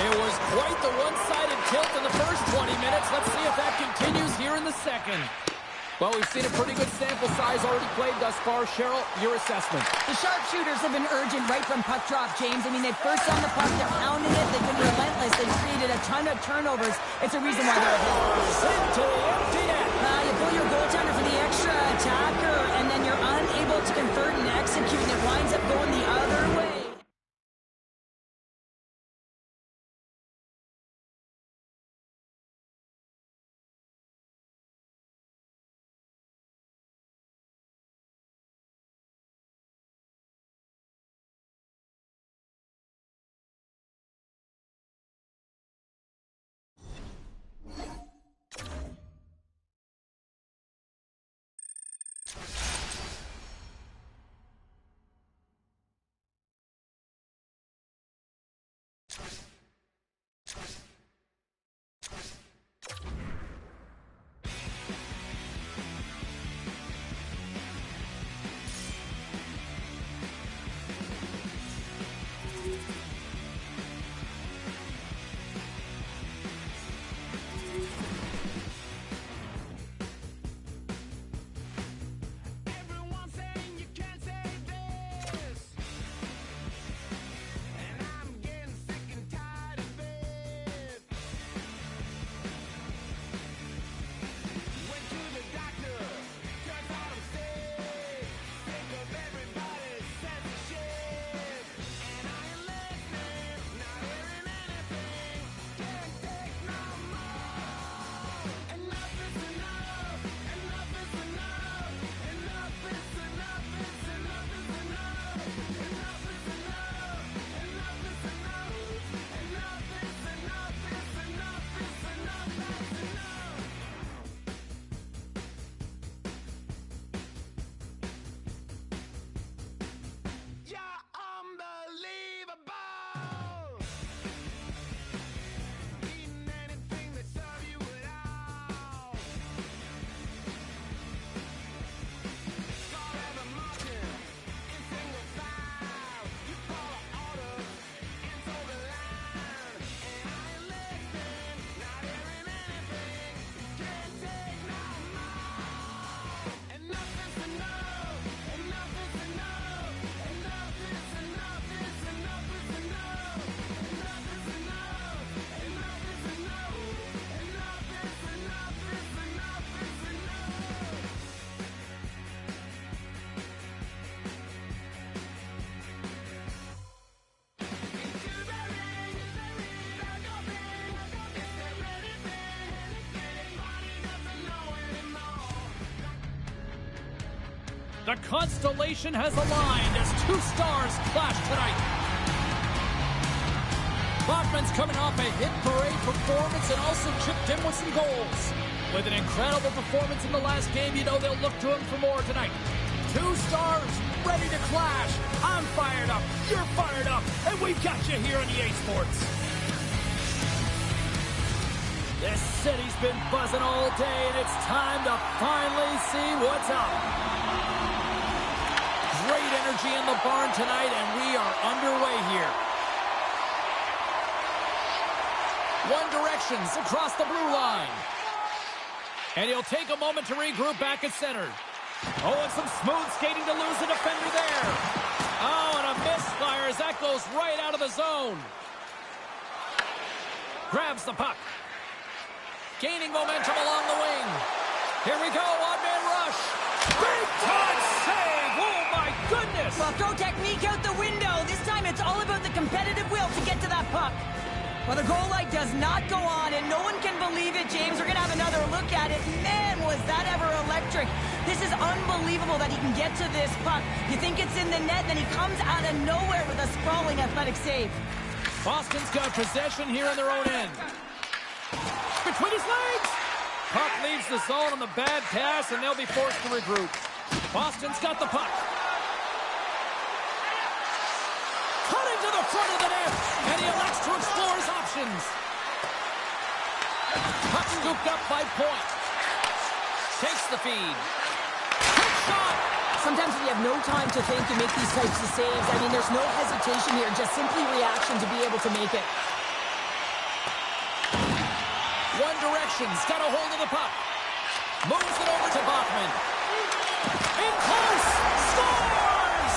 Speaker 1: It was quite the one-sided tilt in the first 20 minutes. Let's see if that continues here in the second. Well, we've seen a pretty good sample size already played thus far. Cheryl, your assessment.
Speaker 2: The sharpshooters have been urgent right from puck drop, James. I mean, they're first on the puck, they're pounding it, they've been relentless, they've created a ton of turnovers. It's a reason why they're ahead.
Speaker 1: Into the empty net.
Speaker 2: You pull your goaltender for the extra attacker, and then you're unable to convert and execute, and it winds up going the other way.
Speaker 1: The constellation has aligned as two stars clash tonight. Bachman's coming off a hit parade performance and also chipped in with some goals. With an incredible performance in the last game, you know they'll look to him for more tonight. Two stars ready to clash. I'm fired up, you're fired up, and we've got you here on EA Sports. This city's been buzzing all day, and it's time to finally see what's up. Great energy in the barn tonight, and we are underway here. One Direction's across the blue line. And he'll take a moment to regroup back at center. Oh, and some smooth skating to lose the defender there. Oh, and a misfire as that goes right out of the zone. Grabs the puck. Gaining momentum along the wing. Here we go, one-man rush. Big time save! Oh, my goodness!
Speaker 2: Well, throw technique out the window. This time it's all about the competitive will to get to that puck. Well, the goal light does not go on, and no one can believe it, James. We're going to have another look at it. Man, was that ever electric. This is unbelievable that he can get to this puck. You think it's in the net, then he comes out of nowhere with a sprawling athletic save.
Speaker 1: Boston's got possession here on their own end. Between his legs! Puck leaves the zone on the bad pass, and they'll be forced to regroup. Boston's got the puck. Cutting to the front of the net, and he elects to explore his options. Puck scooped up by Point. Takes the feed. Quick shot!
Speaker 2: Sometimes when you have no time to think, you make these types of saves. I mean, there's no hesitation here, just simply reaction to be able to make it.
Speaker 1: One Direction's got a hold of the puck. Moves it over to Bachman. In close! Scores!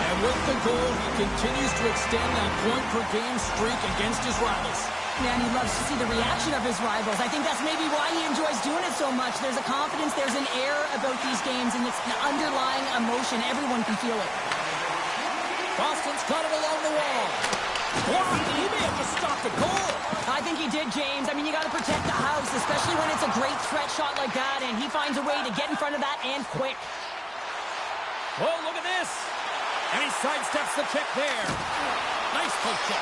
Speaker 1: And with the goal, he continues to extend that point-per-game streak against his rivals.
Speaker 2: Man, he loves to see the reaction of his rivals. I think that's maybe why he enjoys doing it so much. There's a confidence, there's an air about these games, and it's an underlying emotion. Everyone can feel it.
Speaker 1: Boston's got it along the wall. Blocked. He may have just stopped a goal.
Speaker 2: I think he did, James. I mean, you got to protect the house, especially when it's a great threat shot like that, and he finds a way to get in front of that and quick.
Speaker 1: Oh, look at this. And he sidesteps the check there. Nice poke check.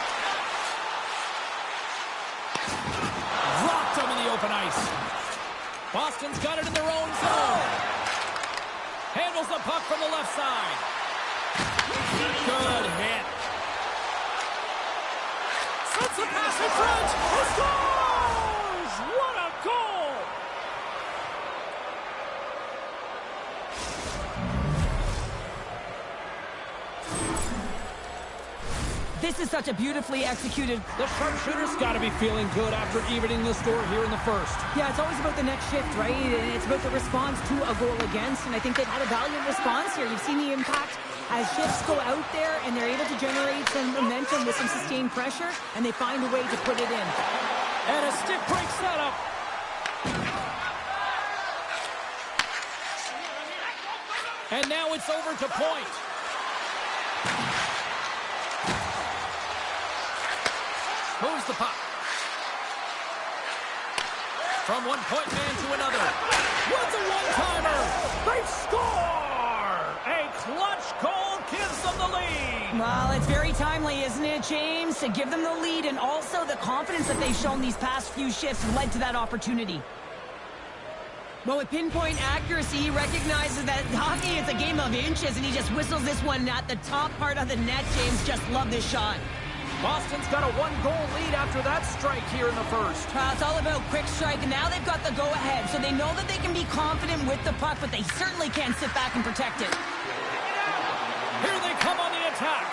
Speaker 1: Dropped him in the open ice. Boston's got it in their own zone. Handles the puck from the left side. Good hit. Sets a pass in front. He scores! What a goal!
Speaker 2: This is such a beautifully executed...
Speaker 1: The sharpshooter's got to be feeling good after evening the score here in the first.
Speaker 2: Yeah, it's always about the next shift, right? And it's about the response to a goal against, and I think they've had a valiant response here. You've seen the impact as shifts go out there, and they're able to generate some momentum with some sustained pressure, and they find a way to put it in.
Speaker 1: And a stick break setup. And now it's over to Point. Moves the puck. From one point man to another. What's a one-timer? They score! A clutch goal gives them the lead.
Speaker 2: Well, it's very timely, isn't it, James? To give them the lead, and also the confidence that they've shown these past few shifts led to that opportunity. Well, with pinpoint accuracy, he recognizes that hockey is a game of inches, and he just whistles this one at the top part of the net. James just loved this shot.
Speaker 1: Boston's got a one-goal lead after that strike here in the first.
Speaker 2: It's all about quick strike, and now they've got the go-ahead, so they know that they can be confident with the puck, but they certainly can't sit back and protect it.
Speaker 1: Here they come on the attack.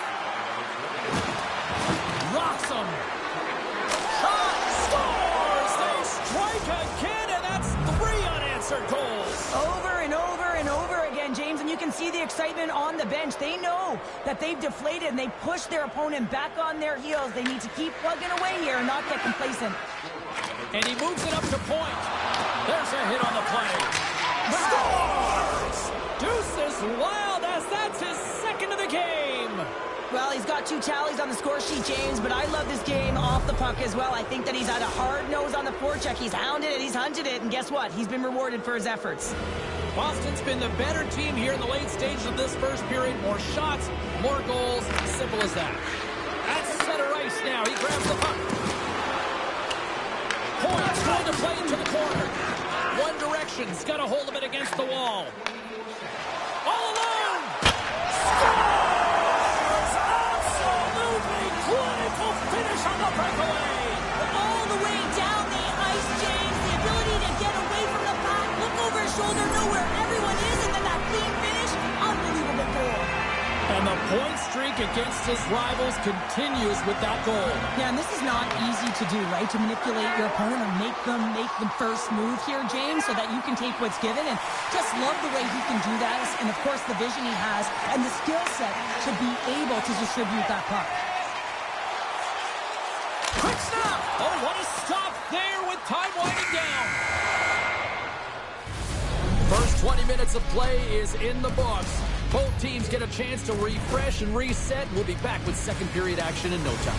Speaker 1: Rocks them. Shot! Scores! They strike again, and that's 3 unanswered goals.
Speaker 2: Over and over and over again, James, and you can see the excitement on the bench. They know that they've deflated, and they push their opponent back on their heels. They need to keep plugging away here and not get complacent.
Speaker 1: And he moves it up to Point. There's a hit on the play. Scores! Deuce is wild as that's his second of the game.
Speaker 2: Well, he's got 2 tallies on the score sheet, James, but I love this game off the puck as well. I think that he's had a hard nose on the forecheck. He's hounded it, he's hunted it, and guess what? He's been rewarded for his efforts.
Speaker 1: Boston's been the better team here in the late stages of this first period. More shots, more goals. Simple as that. At center ice now. He grabs the puck. Point's going to play into the corner. One direction's got a hold of it against the wall. All alone! Scores! Absolutely clinical finish on the breakaway!
Speaker 2: All the way down the ice, James. The ability to get away from the puck, look over his shoulder, know where everyone is, and then that clean finish. Unbelievable goal.
Speaker 1: And the point streak against his rivals continues with that goal.
Speaker 2: Yeah, and this is not easy to do, right? To manipulate your opponent or make the first move here, James, so that you can take what's given. And just love the way he can do that. And, of course, the vision he has and the skill set to be able to distribute that puck.
Speaker 1: Quick stop! Oh, what a stop there with time winding down. First 20 minutes of play is in the books. Both teams get a chance to refresh and reset. We'll be back with second period action in no time.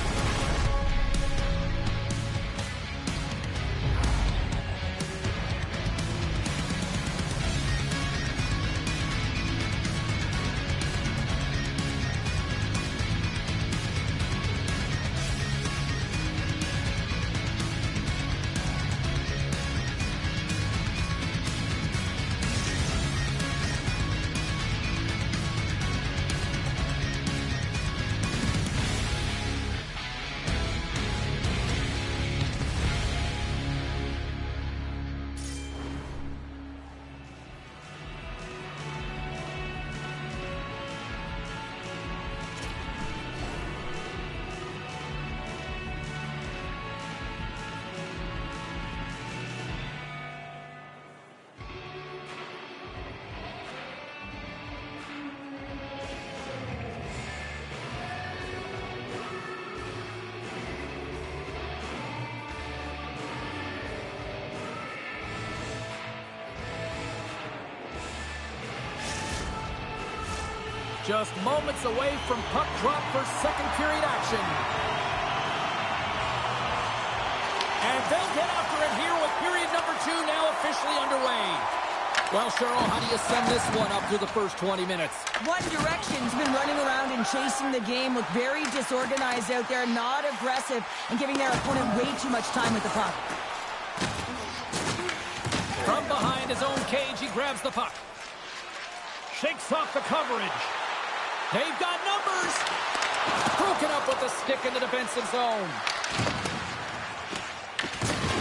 Speaker 1: Just moments away from puck drop for second period action. And they'll get after it here with period number 2 now officially underway. Well, Cheryl, how do you sum this one up through the first 20 minutes?
Speaker 2: One Direction's been running around and chasing the game, look very disorganized out there, not aggressive, and giving their opponent way too much time with the puck.
Speaker 1: From behind his own cage, he grabs the puck. Shakes off the coverage. They've got numbers. Broken up with the stick in the defensive zone.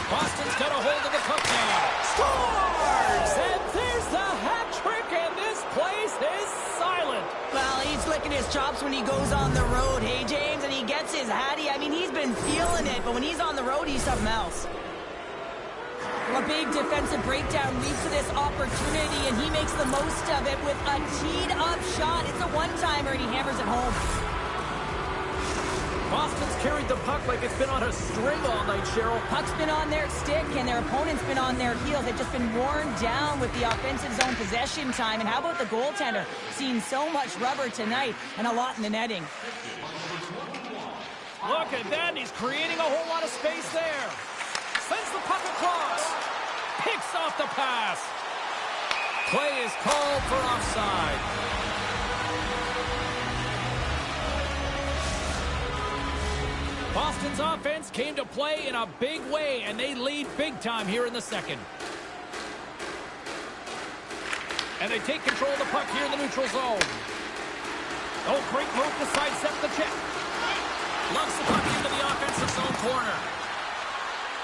Speaker 1: Boston's got a hold of the puck now. Scores! And there's the hat trick, and this place is silent.
Speaker 2: Well, he's licking his chops when he goes on the road, hey, James, and he gets his hattie. I mean, he's been feeling it, but when he's on the road, he's something else. A big defensive breakdown leads to this opportunity, and he makes the most of it with a teed-up shot. It's a one-timer, and he hammers it home.
Speaker 1: Boston's carried the puck like it's been on a string all night, Cheryl.
Speaker 2: Puck's been on their stick, and their opponent's been on their heels. They've just been worn down with the offensive zone possession time. And how about the goaltender? Seeing so much rubber tonight and a lot in the netting.
Speaker 1: Look at that. He's creating a whole lot of space there. Sends the puck across. Picks off the pass. Play is called for offside. Boston's offense came to play in a big way, and they lead big time here in the second. And they take control of the puck here in the neutral zone. Oh, great move to sidestep the check. Loves the puck into the offensive zone corner.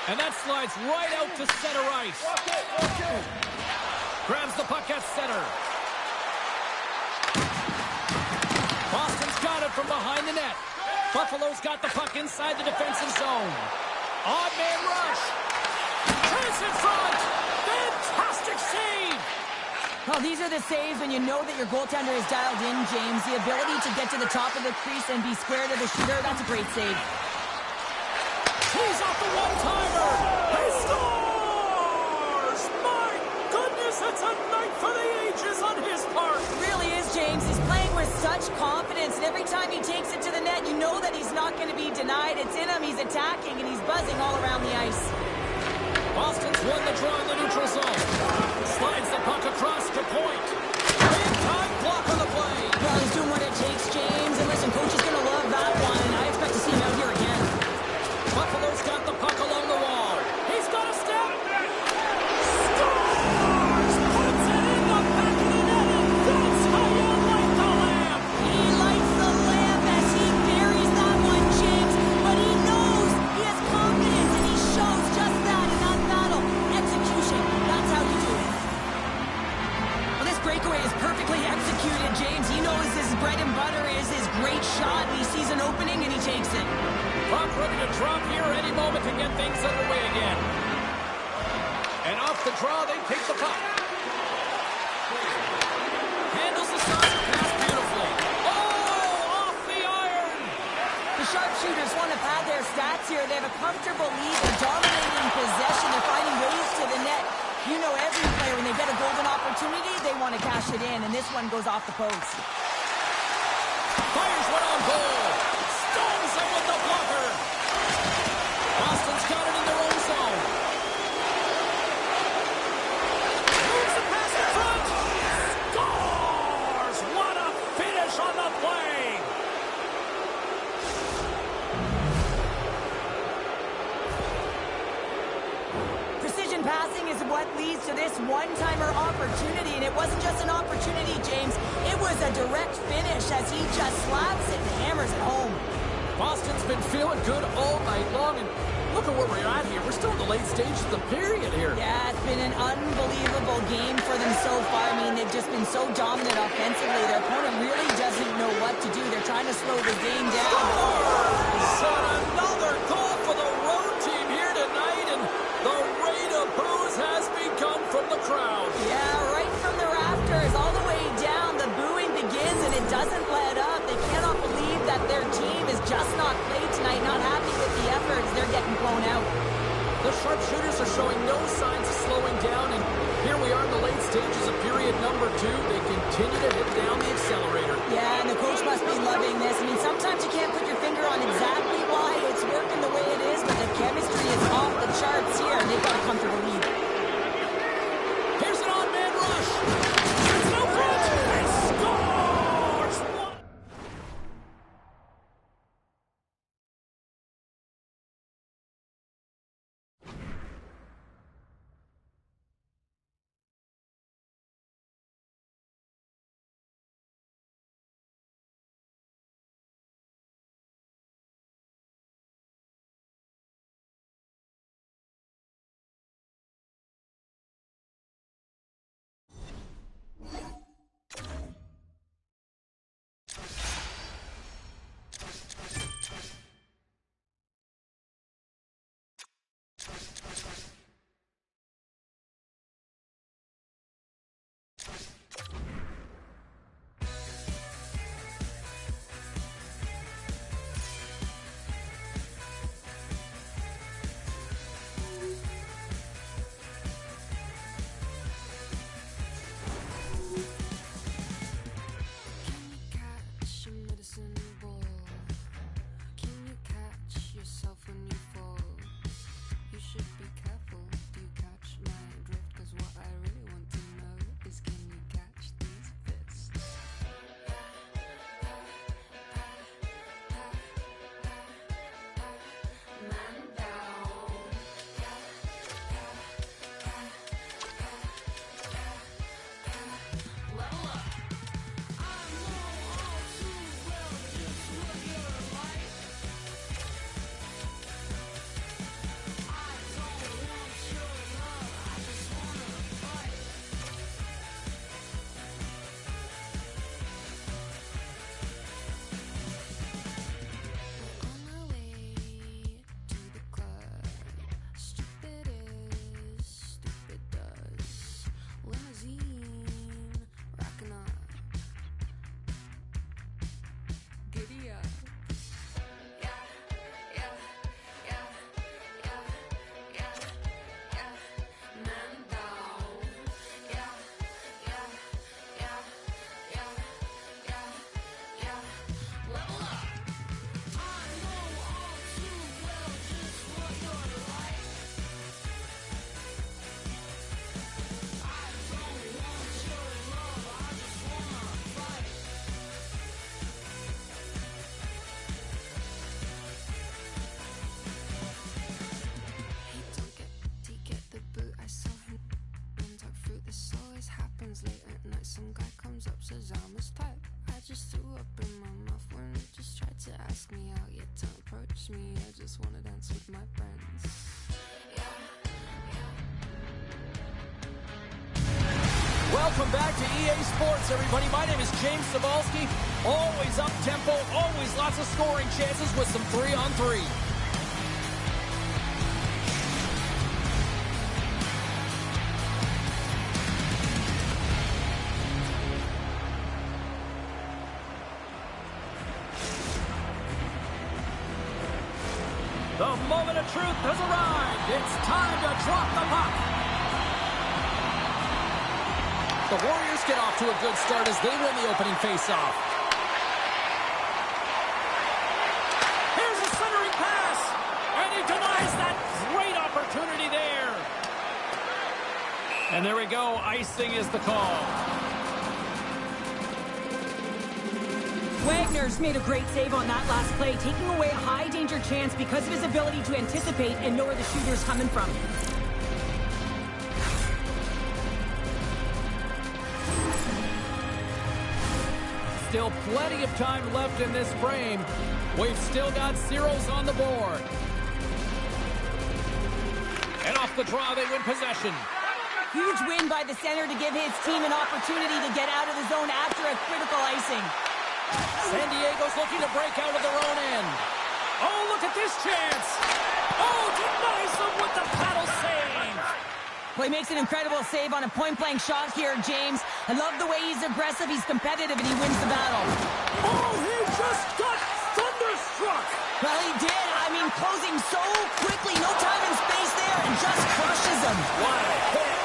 Speaker 1: And that slides right out to center ice. Grabs the puck at center. Boston's got it from behind the net. Buffalo's got the puck inside the defensive zone. Odd man rush. Chance in front. Fantastic save.
Speaker 2: Well, these are the saves when you know that your goaltender is dialed in, James. The ability to get to the top of the crease and be square to the shooter, that's a great save.
Speaker 1: He's off the one-timer. He scores! My goodness, it's a night for the ages on his part.
Speaker 2: It really is, James. He's playing with such much confidence, and every time he takes it to the net, you know that he's not going to be denied. It's in him, he's attacking, and he's buzzing all around the ice.
Speaker 1: Boston's won the draw in the neutral zone. Slides the puck across to point. Big time block on the play.
Speaker 2: Well, he's doing what it takes, James, and listen, coach is going to love that one. I expect to see him out here again.
Speaker 1: Buffalo's got the puck along the wall. He's got a step.
Speaker 2: Breakaway is perfectly executed, James. He knows his bread and butter is his great shot, and he sees an opening, and he takes it.
Speaker 1: Puck ready to drop here any moment to get things underway again. And off the draw, they take the puck. Handles the saucer pass beautifully. Oh, off the iron!
Speaker 2: The sharpshooters want to pad their stats here. They have a comfortable lead. They're dominating possession. They're finding ways to the net. You know every player, when they get a golden opportunity, they want to cash it in, and this one goes off the post.
Speaker 1: Fires one on goal. Stones him with the blocker. Boston's got it in their own zone. Moves the pass in front. Scores! What a finish on the play.
Speaker 2: Passing is what leads to this one-timer opportunity, and it wasn't just an opportunity, James. It was a direct finish as he just slaps it and hammers it home.
Speaker 1: Boston's been feeling good all night long, and look at where we're at here. We're still in the late stages of the period here.
Speaker 2: Yeah, it's been an unbelievable game for them so far. I mean, they've just been so dominant offensively. Their opponent really doesn't know what to do. They're trying to slow the game down.
Speaker 1: Another goal for the road team here tonight, and the rate of boos has begun from the crowd.
Speaker 2: Yeah, right from the rafters all the way down. The booing begins, and it doesn't let up. They cannot believe that their team is just not played tonight, not happy with the efforts. They're getting blown out.
Speaker 1: The sharpshooters are showing no signs of slowing down, and here we are in the late stages of period number 2. They continue to hit down the accelerator.
Speaker 2: Yeah, and the coach must be loving this. I mean, sometimes you can't
Speaker 3: ask me out, yet don't approach me. I just wanna dance with my friends.
Speaker 1: Welcome back to EA Sports, everybody. My name is James Cebulski. Always up-tempo, always lots of scoring chances with some 3-on-3. The moment of truth has arrived. It's time to drop the puck. The Warriors get off to a good start as they win the opening faceoff. Here's a centering pass, and he denies that great opportunity there. And there we go. Icing is the call.
Speaker 2: Wagner's made a great save on that last play, taking away a high-danger chance because of his ability to anticipate and know where the shooter's coming from.
Speaker 1: Still plenty of time left in this frame. We've still got zeros on the board. And off the draw, they win possession.
Speaker 2: Huge win by the center to give his team an opportunity to get out of the zone after a critical icing.
Speaker 1: San Diego's looking to break out of their own end. Oh, look at this chance. Oh, denies them with the paddle save.
Speaker 2: Well, he makes an incredible save on a point-blank shot here, James. I love the way he's aggressive, he's competitive, and he wins the battle.
Speaker 1: Oh, he just got thunderstruck.
Speaker 2: Well, he did. I mean, closing so quickly, no time and space there, and just crushes him.
Speaker 1: What a hit.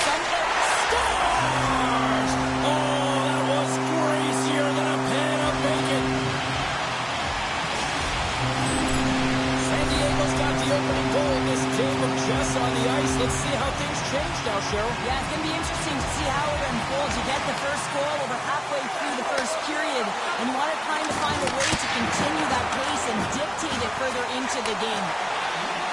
Speaker 2: Something
Speaker 1: Scores! Oh, that was crazier than a pan of bacon. San Diego's got the opening goal in this game of chess on the ice. Let's see how things change now, Cheryl.
Speaker 2: Yeah, it's going to be interesting to see how it unfolds. You get the first goal over halfway through the first period, and you want to kind of find a way to continue that pace and dictate it further into the game.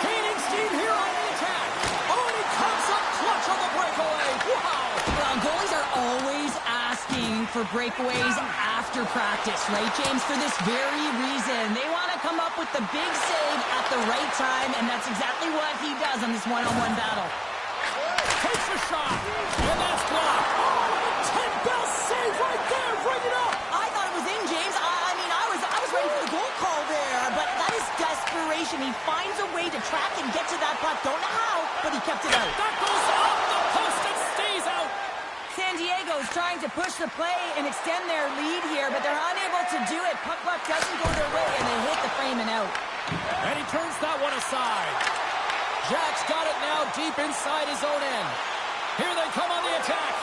Speaker 1: Gaining steam here on the attack. Oh, and he comes up clutch on the breakaway. Wow.
Speaker 2: Well, goalies are always asking for breakaways after practice, right, James? For this very reason. They want to come up with the big save at the right time, and that's exactly what he does on this one-on-one battle.
Speaker 1: Takes a shot, and that's blocked. Oh, and a 10-bell save right there. Bring it up.
Speaker 2: I thought it was in, James. I mean, I was ready for the goal call there, but that is desperation. He finds a way to track and get to that puck. Don't know how, but he kept it out.
Speaker 1: That goes off the post and stays out.
Speaker 2: San Diego's trying to push the play and extend their lead here, but they're unable to do it. Puck doesn't go their way, and they hit the frame and out.
Speaker 1: And he turns that one aside. Jack's got it now deep inside his own end. Here they come on the attack.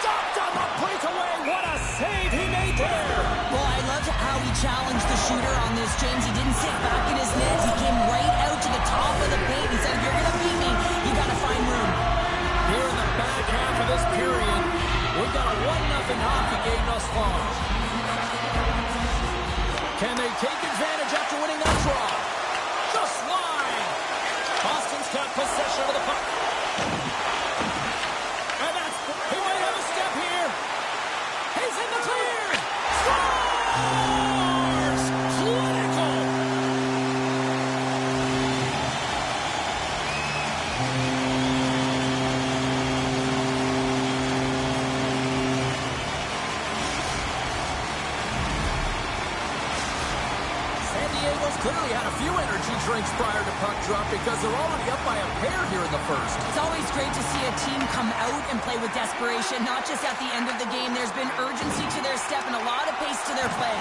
Speaker 1: Stopped on the breakaway. What a save he made there.
Speaker 2: Well, I loved how he challenged the shooter on this, James. He didn't sit back in his net. He came right out to the top of the paint. He said, if you're going to beat me, you got to find room.
Speaker 1: Here in the back half of this period, we've got a 1-0 hockey game thus far. Can they take advantage after winning that draw? Just line. Boston's got possession of the puck. And that's, he might have a step here. He's in the clear. Scores! Clinical. Clearly had a few energy drinks prior to puck drop because they're already up by a pair here in the first.
Speaker 2: It's always great to see a team come out and play with desperation, not just at the end of the game. There's been urgency to their step and a lot of pace to their play.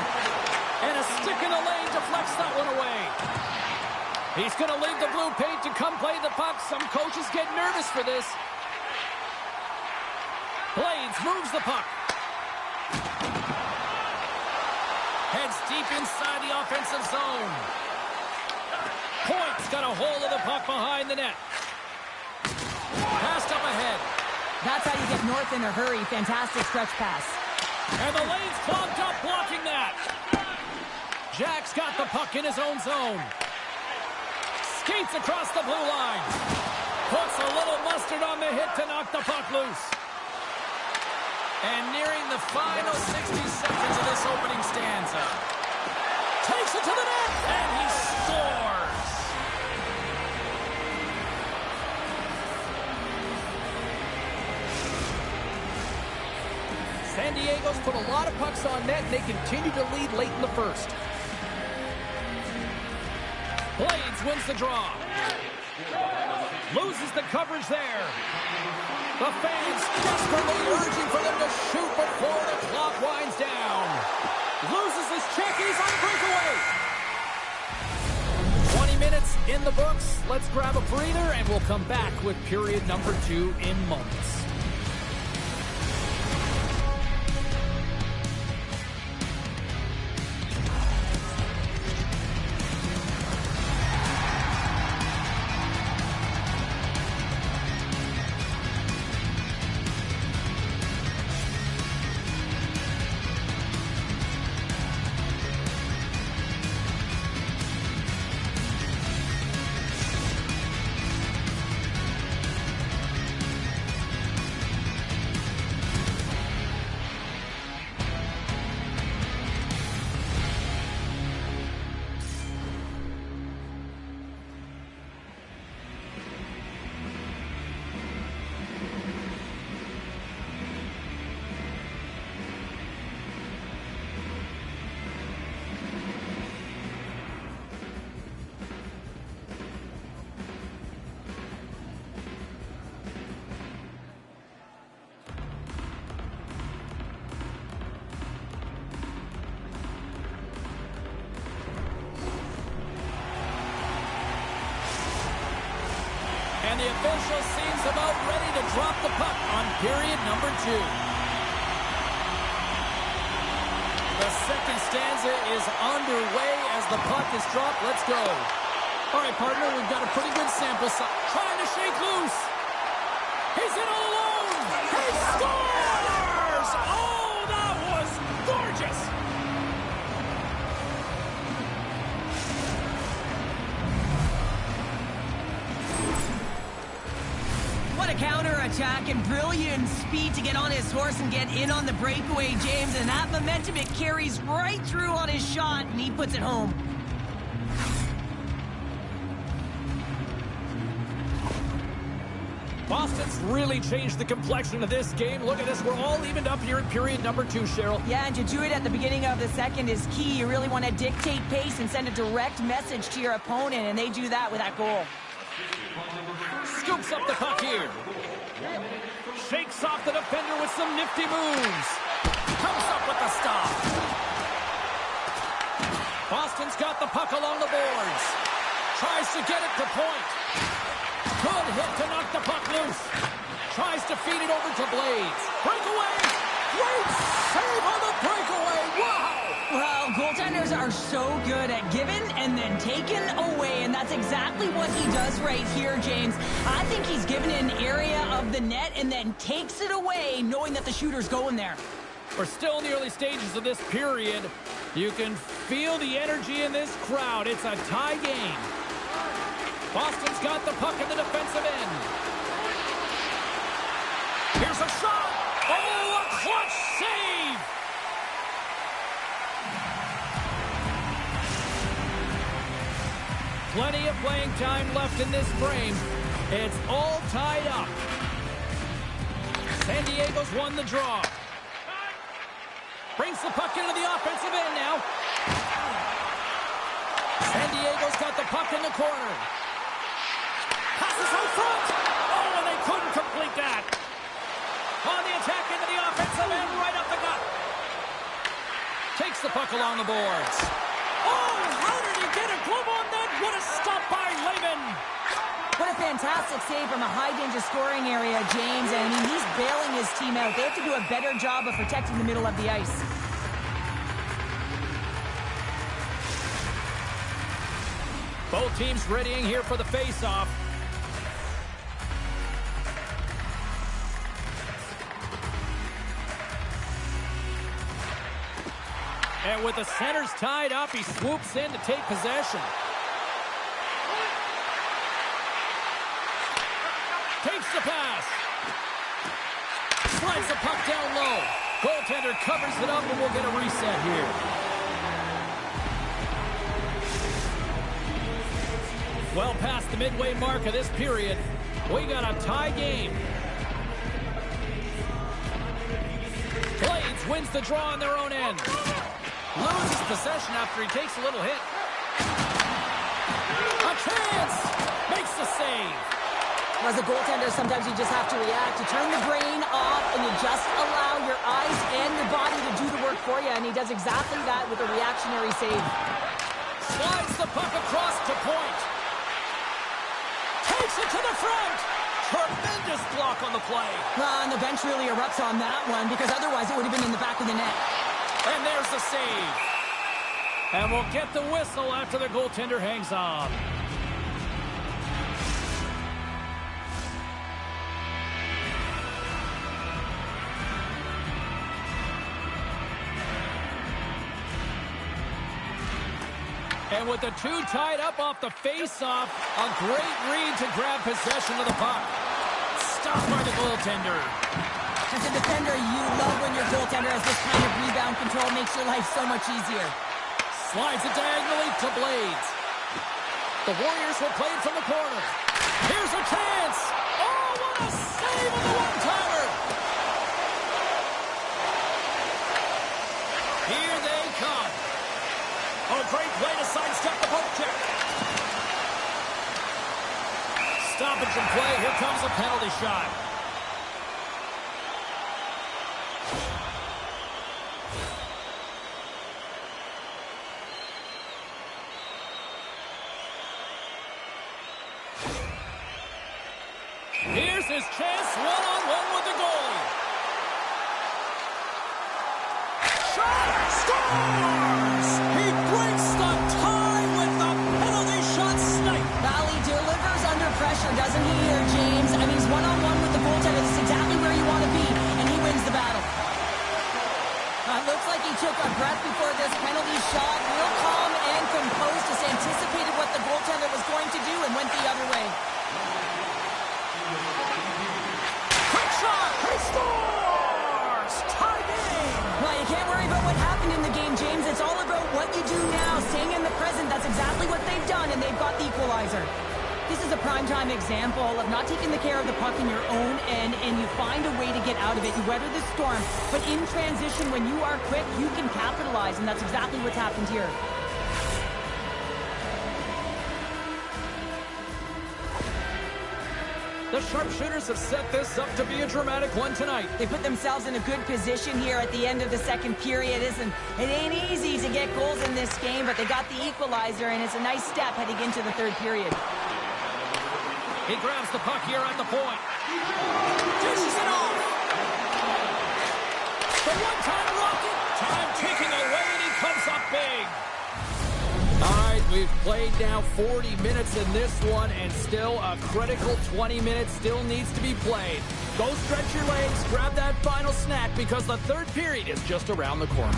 Speaker 1: And a stick in the lane deflects that one away. He's going to leave the blue paint to come play the puck. Some coaches get nervous for this. Blades moves the puck. Heads deep inside the offensive zone. Point's got a hold of the puck behind the net. Passed up ahead.
Speaker 2: That's how you get north in a hurry. Fantastic stretch pass.
Speaker 1: And the lane's clogged up, blocking that. Jack's got the puck in his own zone. Skates across the blue line. Puts a little mustard on the hit to knock the puck loose. And nearing the final 60 seconds of this opening stanza. Takes Diegos put a lot of pucks on net, and they continue to lead late in the first. Blades wins the draw. Loses the coverage there. The fans desperately urging for them to shoot before the clock winds down. Loses his check. He's on breakaway. 20 minutes in the books. Let's grab a breather, and we'll come back with period number 2 in moments. And the official seems about ready to drop the puck on period number 2. The second stanza is underway as the puck is dropped. Let's go. All right, partner, we've got a pretty good sample size. Trying to shake loose. He's in all alone. He scores! Oh, that was gorgeous.
Speaker 2: What a counter-attack and brilliant speed to get on his horse and get in on the breakaway, James. And that momentum, it carries right through on his shot, and he puts it home.
Speaker 1: Boston's really changed the complexion of this game. Look at this. We're all evened up here in period number 2, Cheryl.
Speaker 2: Yeah, and to do it at the beginning of the second is key. You really want to dictate pace and send a direct message to your opponent, and they do that with that goal.
Speaker 1: Scoops up the puck here. Shakes off the defender with some nifty moves. Comes up with the stop. Boston's got the puck along the boards. Tries to get it to point. Good hit to knock the puck loose. Tries to feed it over to Blades. Breakaway. Great save on the breakaway. Wow.
Speaker 2: Well, goaltenders are so good at giving and then taking away, and that's exactly what he does right here, James. I think he's given an area of the net and then takes it away, knowing that the shooter's going there.
Speaker 1: We're still in the early stages of this period. You can feel the energy in this crowd. It's a tie game. Boston's got the puck in the defensive end. Here's a shot. Oh, a clutch save. Plenty of playing time left in this frame. It's all tied up. San Diego's won the draw. Brings the puck into the offensive end now. San Diego's got the puck in the corner. Passes out front. Oh, and they couldn't complete that. On the attack into the offensive end, right up the gut. Takes the puck along the boards. Oh, how did he get a glove on that? What a stop by Lehman.
Speaker 2: What a fantastic save from a high-danger scoring area, James. And, I mean, he's bailing his team out. They have to do a better job of protecting the middle of the ice.
Speaker 1: Both teams readying here for the face-off. And with the centers tied up, he swoops in to take possession. Takes the pass. Slides the puck down low. Goaltender covers it up, and we'll get a reset here. Well past the midway mark of this period, we got a tie game. Blades wins the draw on their own end. Loses possession after he takes a little hit. A chance! Makes the save.
Speaker 2: As a goaltender, sometimes you just have to react. You turn the brain off, and you just allow your eyes and your body to do the work for you, and he does exactly that with a reactionary save.
Speaker 1: Slides the puck across to point. Takes it to the front. Tremendous block on the play.
Speaker 2: And the bench really erupts on that one, because otherwise it would have been in the back of the net.
Speaker 1: And there's the save. And we'll get the whistle after the goaltender hangs on. And with the two tied up off the face-off, a great read to grab possession of the puck. Stopped by the goaltender.
Speaker 2: As a defender, you love when your goaltender has this kind of rebound control. Makes your life so much easier.
Speaker 1: Slides it diagonally to Blades. The Warriors will play it from the corner. Here's a chance. Oh, what a save on the one-timer. Here they come. Oh, great play to sidestep the poke check. Stoppage and play. Here comes a penalty shot. Here's his chance, one-on-one with the goalie. Shot! Scores! He breaks the tie with the penalty shot snipe.
Speaker 2: Valley delivers under pressure, doesn't he here, James? I mean, he's one-on-one with the goaltender. This is exactly where you want to be, and he wins the battle. Looks like he took a breath before this penalty shot. Real calm and composed, just anticipated what the goaltender was going to do and went the other way.
Speaker 1: Quick shot! He scores! Tie game!
Speaker 2: Well, you can't worry about what happened in the game, James. It's all about what you do now, staying in the present. That's exactly what they've done, and they've got the equalizer. This is a primetime example of not taking the care of the puck in your own end, and you find a way to get out of it. You weather the storm, but in transition, when you are quick, you can capitalize, and that's exactly what's happened here.
Speaker 1: The sharpshooters have set this up to be a dramatic one tonight.
Speaker 2: They put themselves in a good position here at the end of the second period. It ain't easy to get goals in this game, but they got the equalizer, and it's a nice step heading into the third period.
Speaker 1: He grabs the puck here at the point. Dishes it off. The one-time rocket. Time ticking away, and he comes up big. All right, we've played now 40 minutes in this one, and still a critical 20 minutes still needs to be played. Go stretch your legs, grab that final snack, because the third period is just around the corner.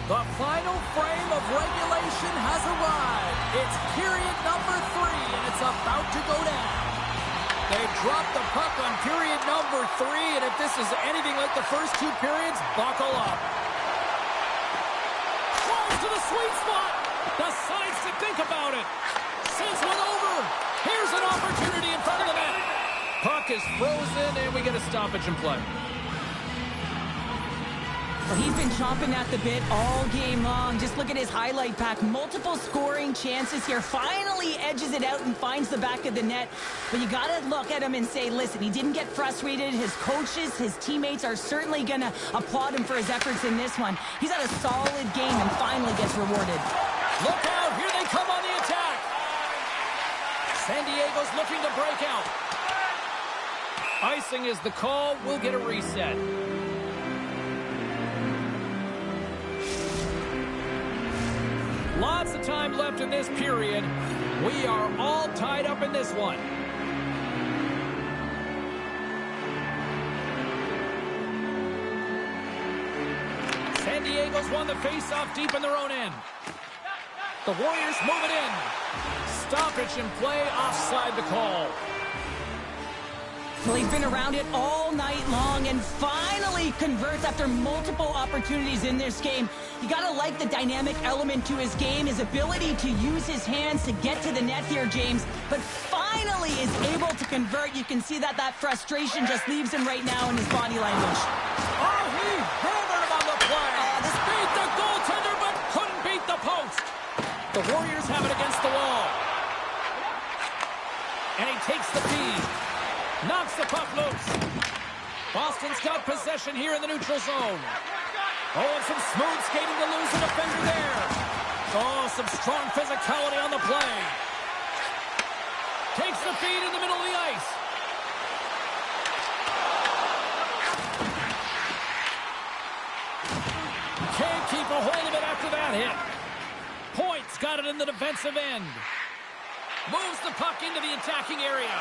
Speaker 1: The final frame of regulation has arrived. It's period number 3, and it's about to go down. They've dropped the puck on period number 3, and if this is anything like the first 2 periods, buckle up. Tries to the sweet spot. Decides to think about it. Sends one over. Here's an opportunity in front of the net. Puck is frozen, and we get a stoppage in play.
Speaker 2: Well, he's been chomping at the bit all game long. Just look at his highlight pack. Multiple scoring chances here. Finally edges it out and finds the back of the net. But you got to look at him and say, listen, he didn't get frustrated. His coaches, his teammates are certainly going to applaud him for his efforts in this one. He's had a solid game and finally gets rewarded.
Speaker 1: Look out. Here they come on the attack. San Diego's looking to break out. Icing is the call. We'll get a reset. Lots of time left in this period. We are all tied up in this one. San Diego's won the faceoff deep in their own end. The Warriors move it in. Stoppage in play, offside the call.
Speaker 2: Well, he's been around it all night long and finally converts after multiple opportunities in this game. You got to like the dynamic element to his game, his ability to use his hands to get to the net here, James, but finally is able to convert. You can see that frustration just leaves him right now in his body language.
Speaker 1: Oh, he hammered him on the play. This beat the goaltender, but couldn't beat the post. The Warriors have it against the wall. And he takes the feed. Knocks the puck loose. Boston's got possession here in the neutral zone. Oh, and some smooth skating to lose a defender there. Oh, some strong physicality on the play. Takes the feed in the middle of the ice. Can't keep a hold of it after that hit. Point's got it in the defensive end. Moves the puck into the attacking area.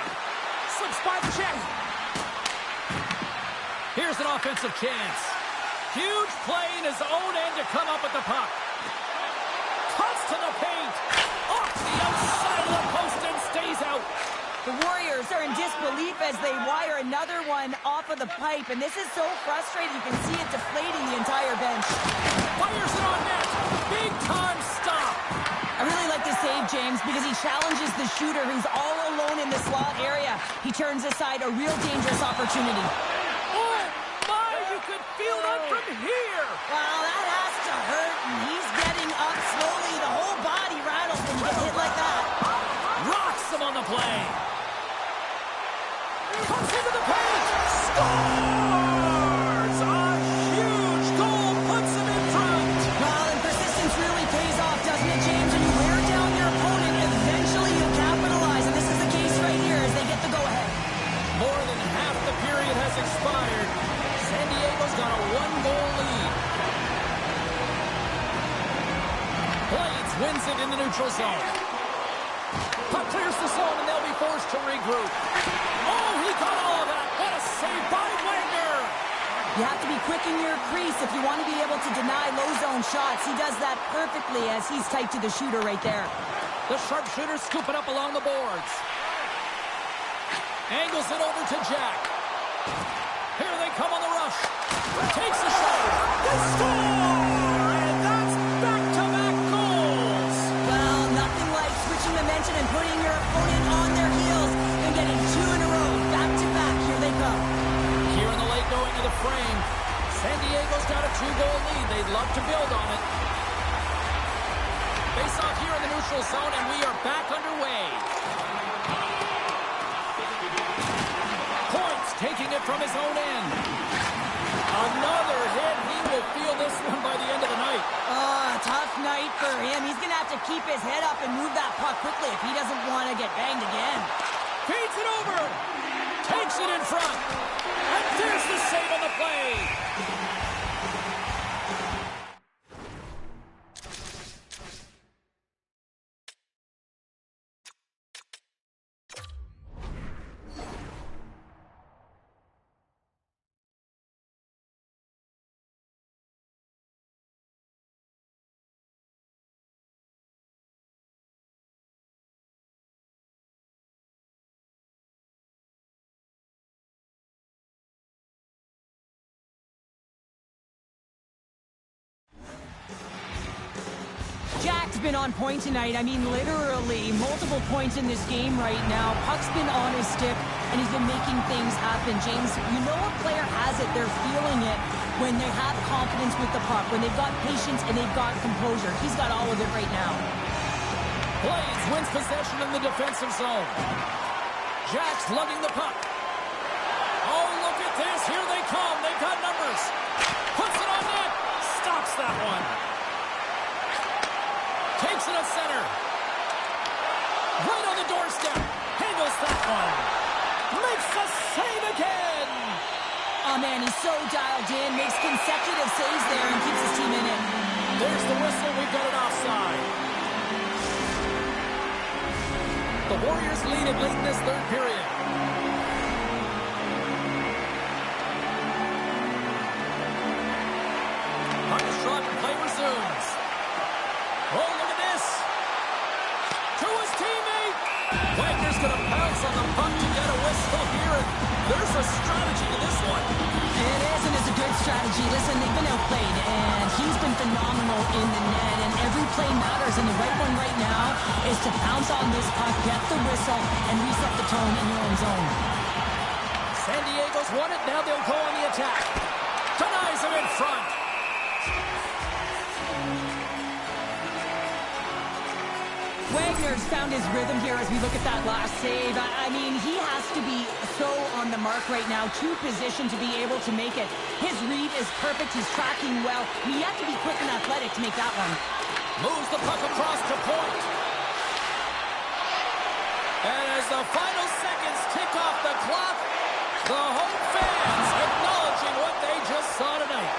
Speaker 1: Slips by the check. Here's an offensive chance. Huge play in his own end to come up with the puck. Cuts to the paint. Off the outside of the post and stays out.
Speaker 2: The Warriors are in disbelief as they wire another one off of the pipe, and this is so frustrating. You can see it deflating the entire bench.
Speaker 1: Fires it on net. Big time stop.
Speaker 2: I really like this save, James, because he challenges the shooter who's all alone in the slot area. He turns aside a real dangerous opportunity.
Speaker 1: Oh, my, you could feel that from here.
Speaker 2: Well, that has to hurt, and he's getting up slowly. The whole body rattles when you get hit like that.
Speaker 1: Rocks him on the play. Comes into the paint. Scores! A huge goal puts him in front.
Speaker 2: Well, and persistence really pays off, doesn't it, James? When you wear down your opponent, eventually you'll capitalize, and this is the case right here as they get the go-ahead.
Speaker 1: More than half the period has expired. San Diego's got a one-goal lead. Blades wins it in the neutral zone. Puck clears the zone, and they'll be forced to regroup. Oh, he got all of that. What a save by Wagner.
Speaker 2: You have to be quick in your crease if you want to be able to deny low-zone shots. He does that perfectly as he's tight to the shooter right there.
Speaker 1: The sharpshooter scoop it up along the boards. Angles it over to Jack. Here they come on the rush. Takes a shot. They score! And that's back-to-back goals.
Speaker 2: Well, nothing like switching momentum and putting your opponent on their heels and getting two in a row. Back-to-back, here they come.
Speaker 1: Here in the late going to the frame. San Diego's got a two-goal lead. They'd love to build on it. Face off here in the neutral zone, and we are back underway. Points taking it from his own end. Another hit. He will feel this one by the end of the night.
Speaker 2: Tough night for him. He's going to have to keep his head up and move that puck quickly if he doesn't want to get banged again.
Speaker 1: Feeds it over. Takes it in front. And there's the save on the play.
Speaker 2: Jack's been on point tonight. I mean, literally multiple points in this game right now. Puck's been on his stick, and he's been making things happen. James, you know a player has it, they're feeling it when they have confidence with the puck, when they've got patience and they've got composure. He's got all of it right now.
Speaker 1: Blades wins possession in the defensive zone. Jack's lugging the puck. Oh, look at this. Here they come. They've got numbers. Puts it on net. Stops that one. Takes it at center. Right on the doorstep. Handles that one. Makes the save again.
Speaker 2: Oh, man, he's so dialed in. Makes consecutive saves there and keeps his team in it.
Speaker 1: There's the whistle. We've got an offside. The Warriors lead it late in this third period. Puck is dropped and play resumes. Oh, look at this. To his teammate. Wagner's going to pounce on the puck to get a whistle here. And there's a strategy to this one.
Speaker 2: It is, and it's a good strategy. Listen, they've been outplayed, and he's been phenomenal in the net, and every play matters, and the right one right now is to pounce on this puck, get the whistle, and reset the tone in your own zone.
Speaker 1: San Diego's won it. Now they'll go on the attack. Denies him in front.
Speaker 2: Wagner's found his rhythm here as we look at that last save. I mean, he has to be so on the mark right now, to position to be able to make it. His read is perfect. He's tracking well. He has to be quick and athletic to make that one.
Speaker 1: Moves the puck across to point. And as the final seconds tick off the clock, the home fans acknowledging what they just saw tonight.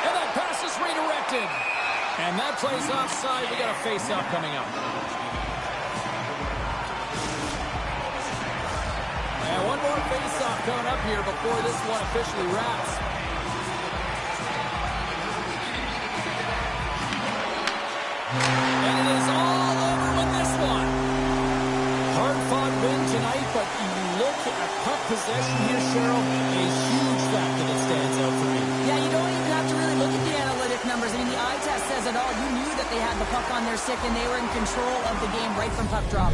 Speaker 1: And that pass is redirected. And that plays offside. We got a face-off coming up. And one more face-off coming up here before this one officially wraps. And it is all over with this one. Hard-fought win tonight, but you look at puck possession here, Cheryl, a huge factor that stands out for me.
Speaker 2: Yeah, you don't even have to really look at the analytic numbers. I mean, the eye test says it all. You knew that they had the puck on their stick, and they were in control of the game right from puck drop.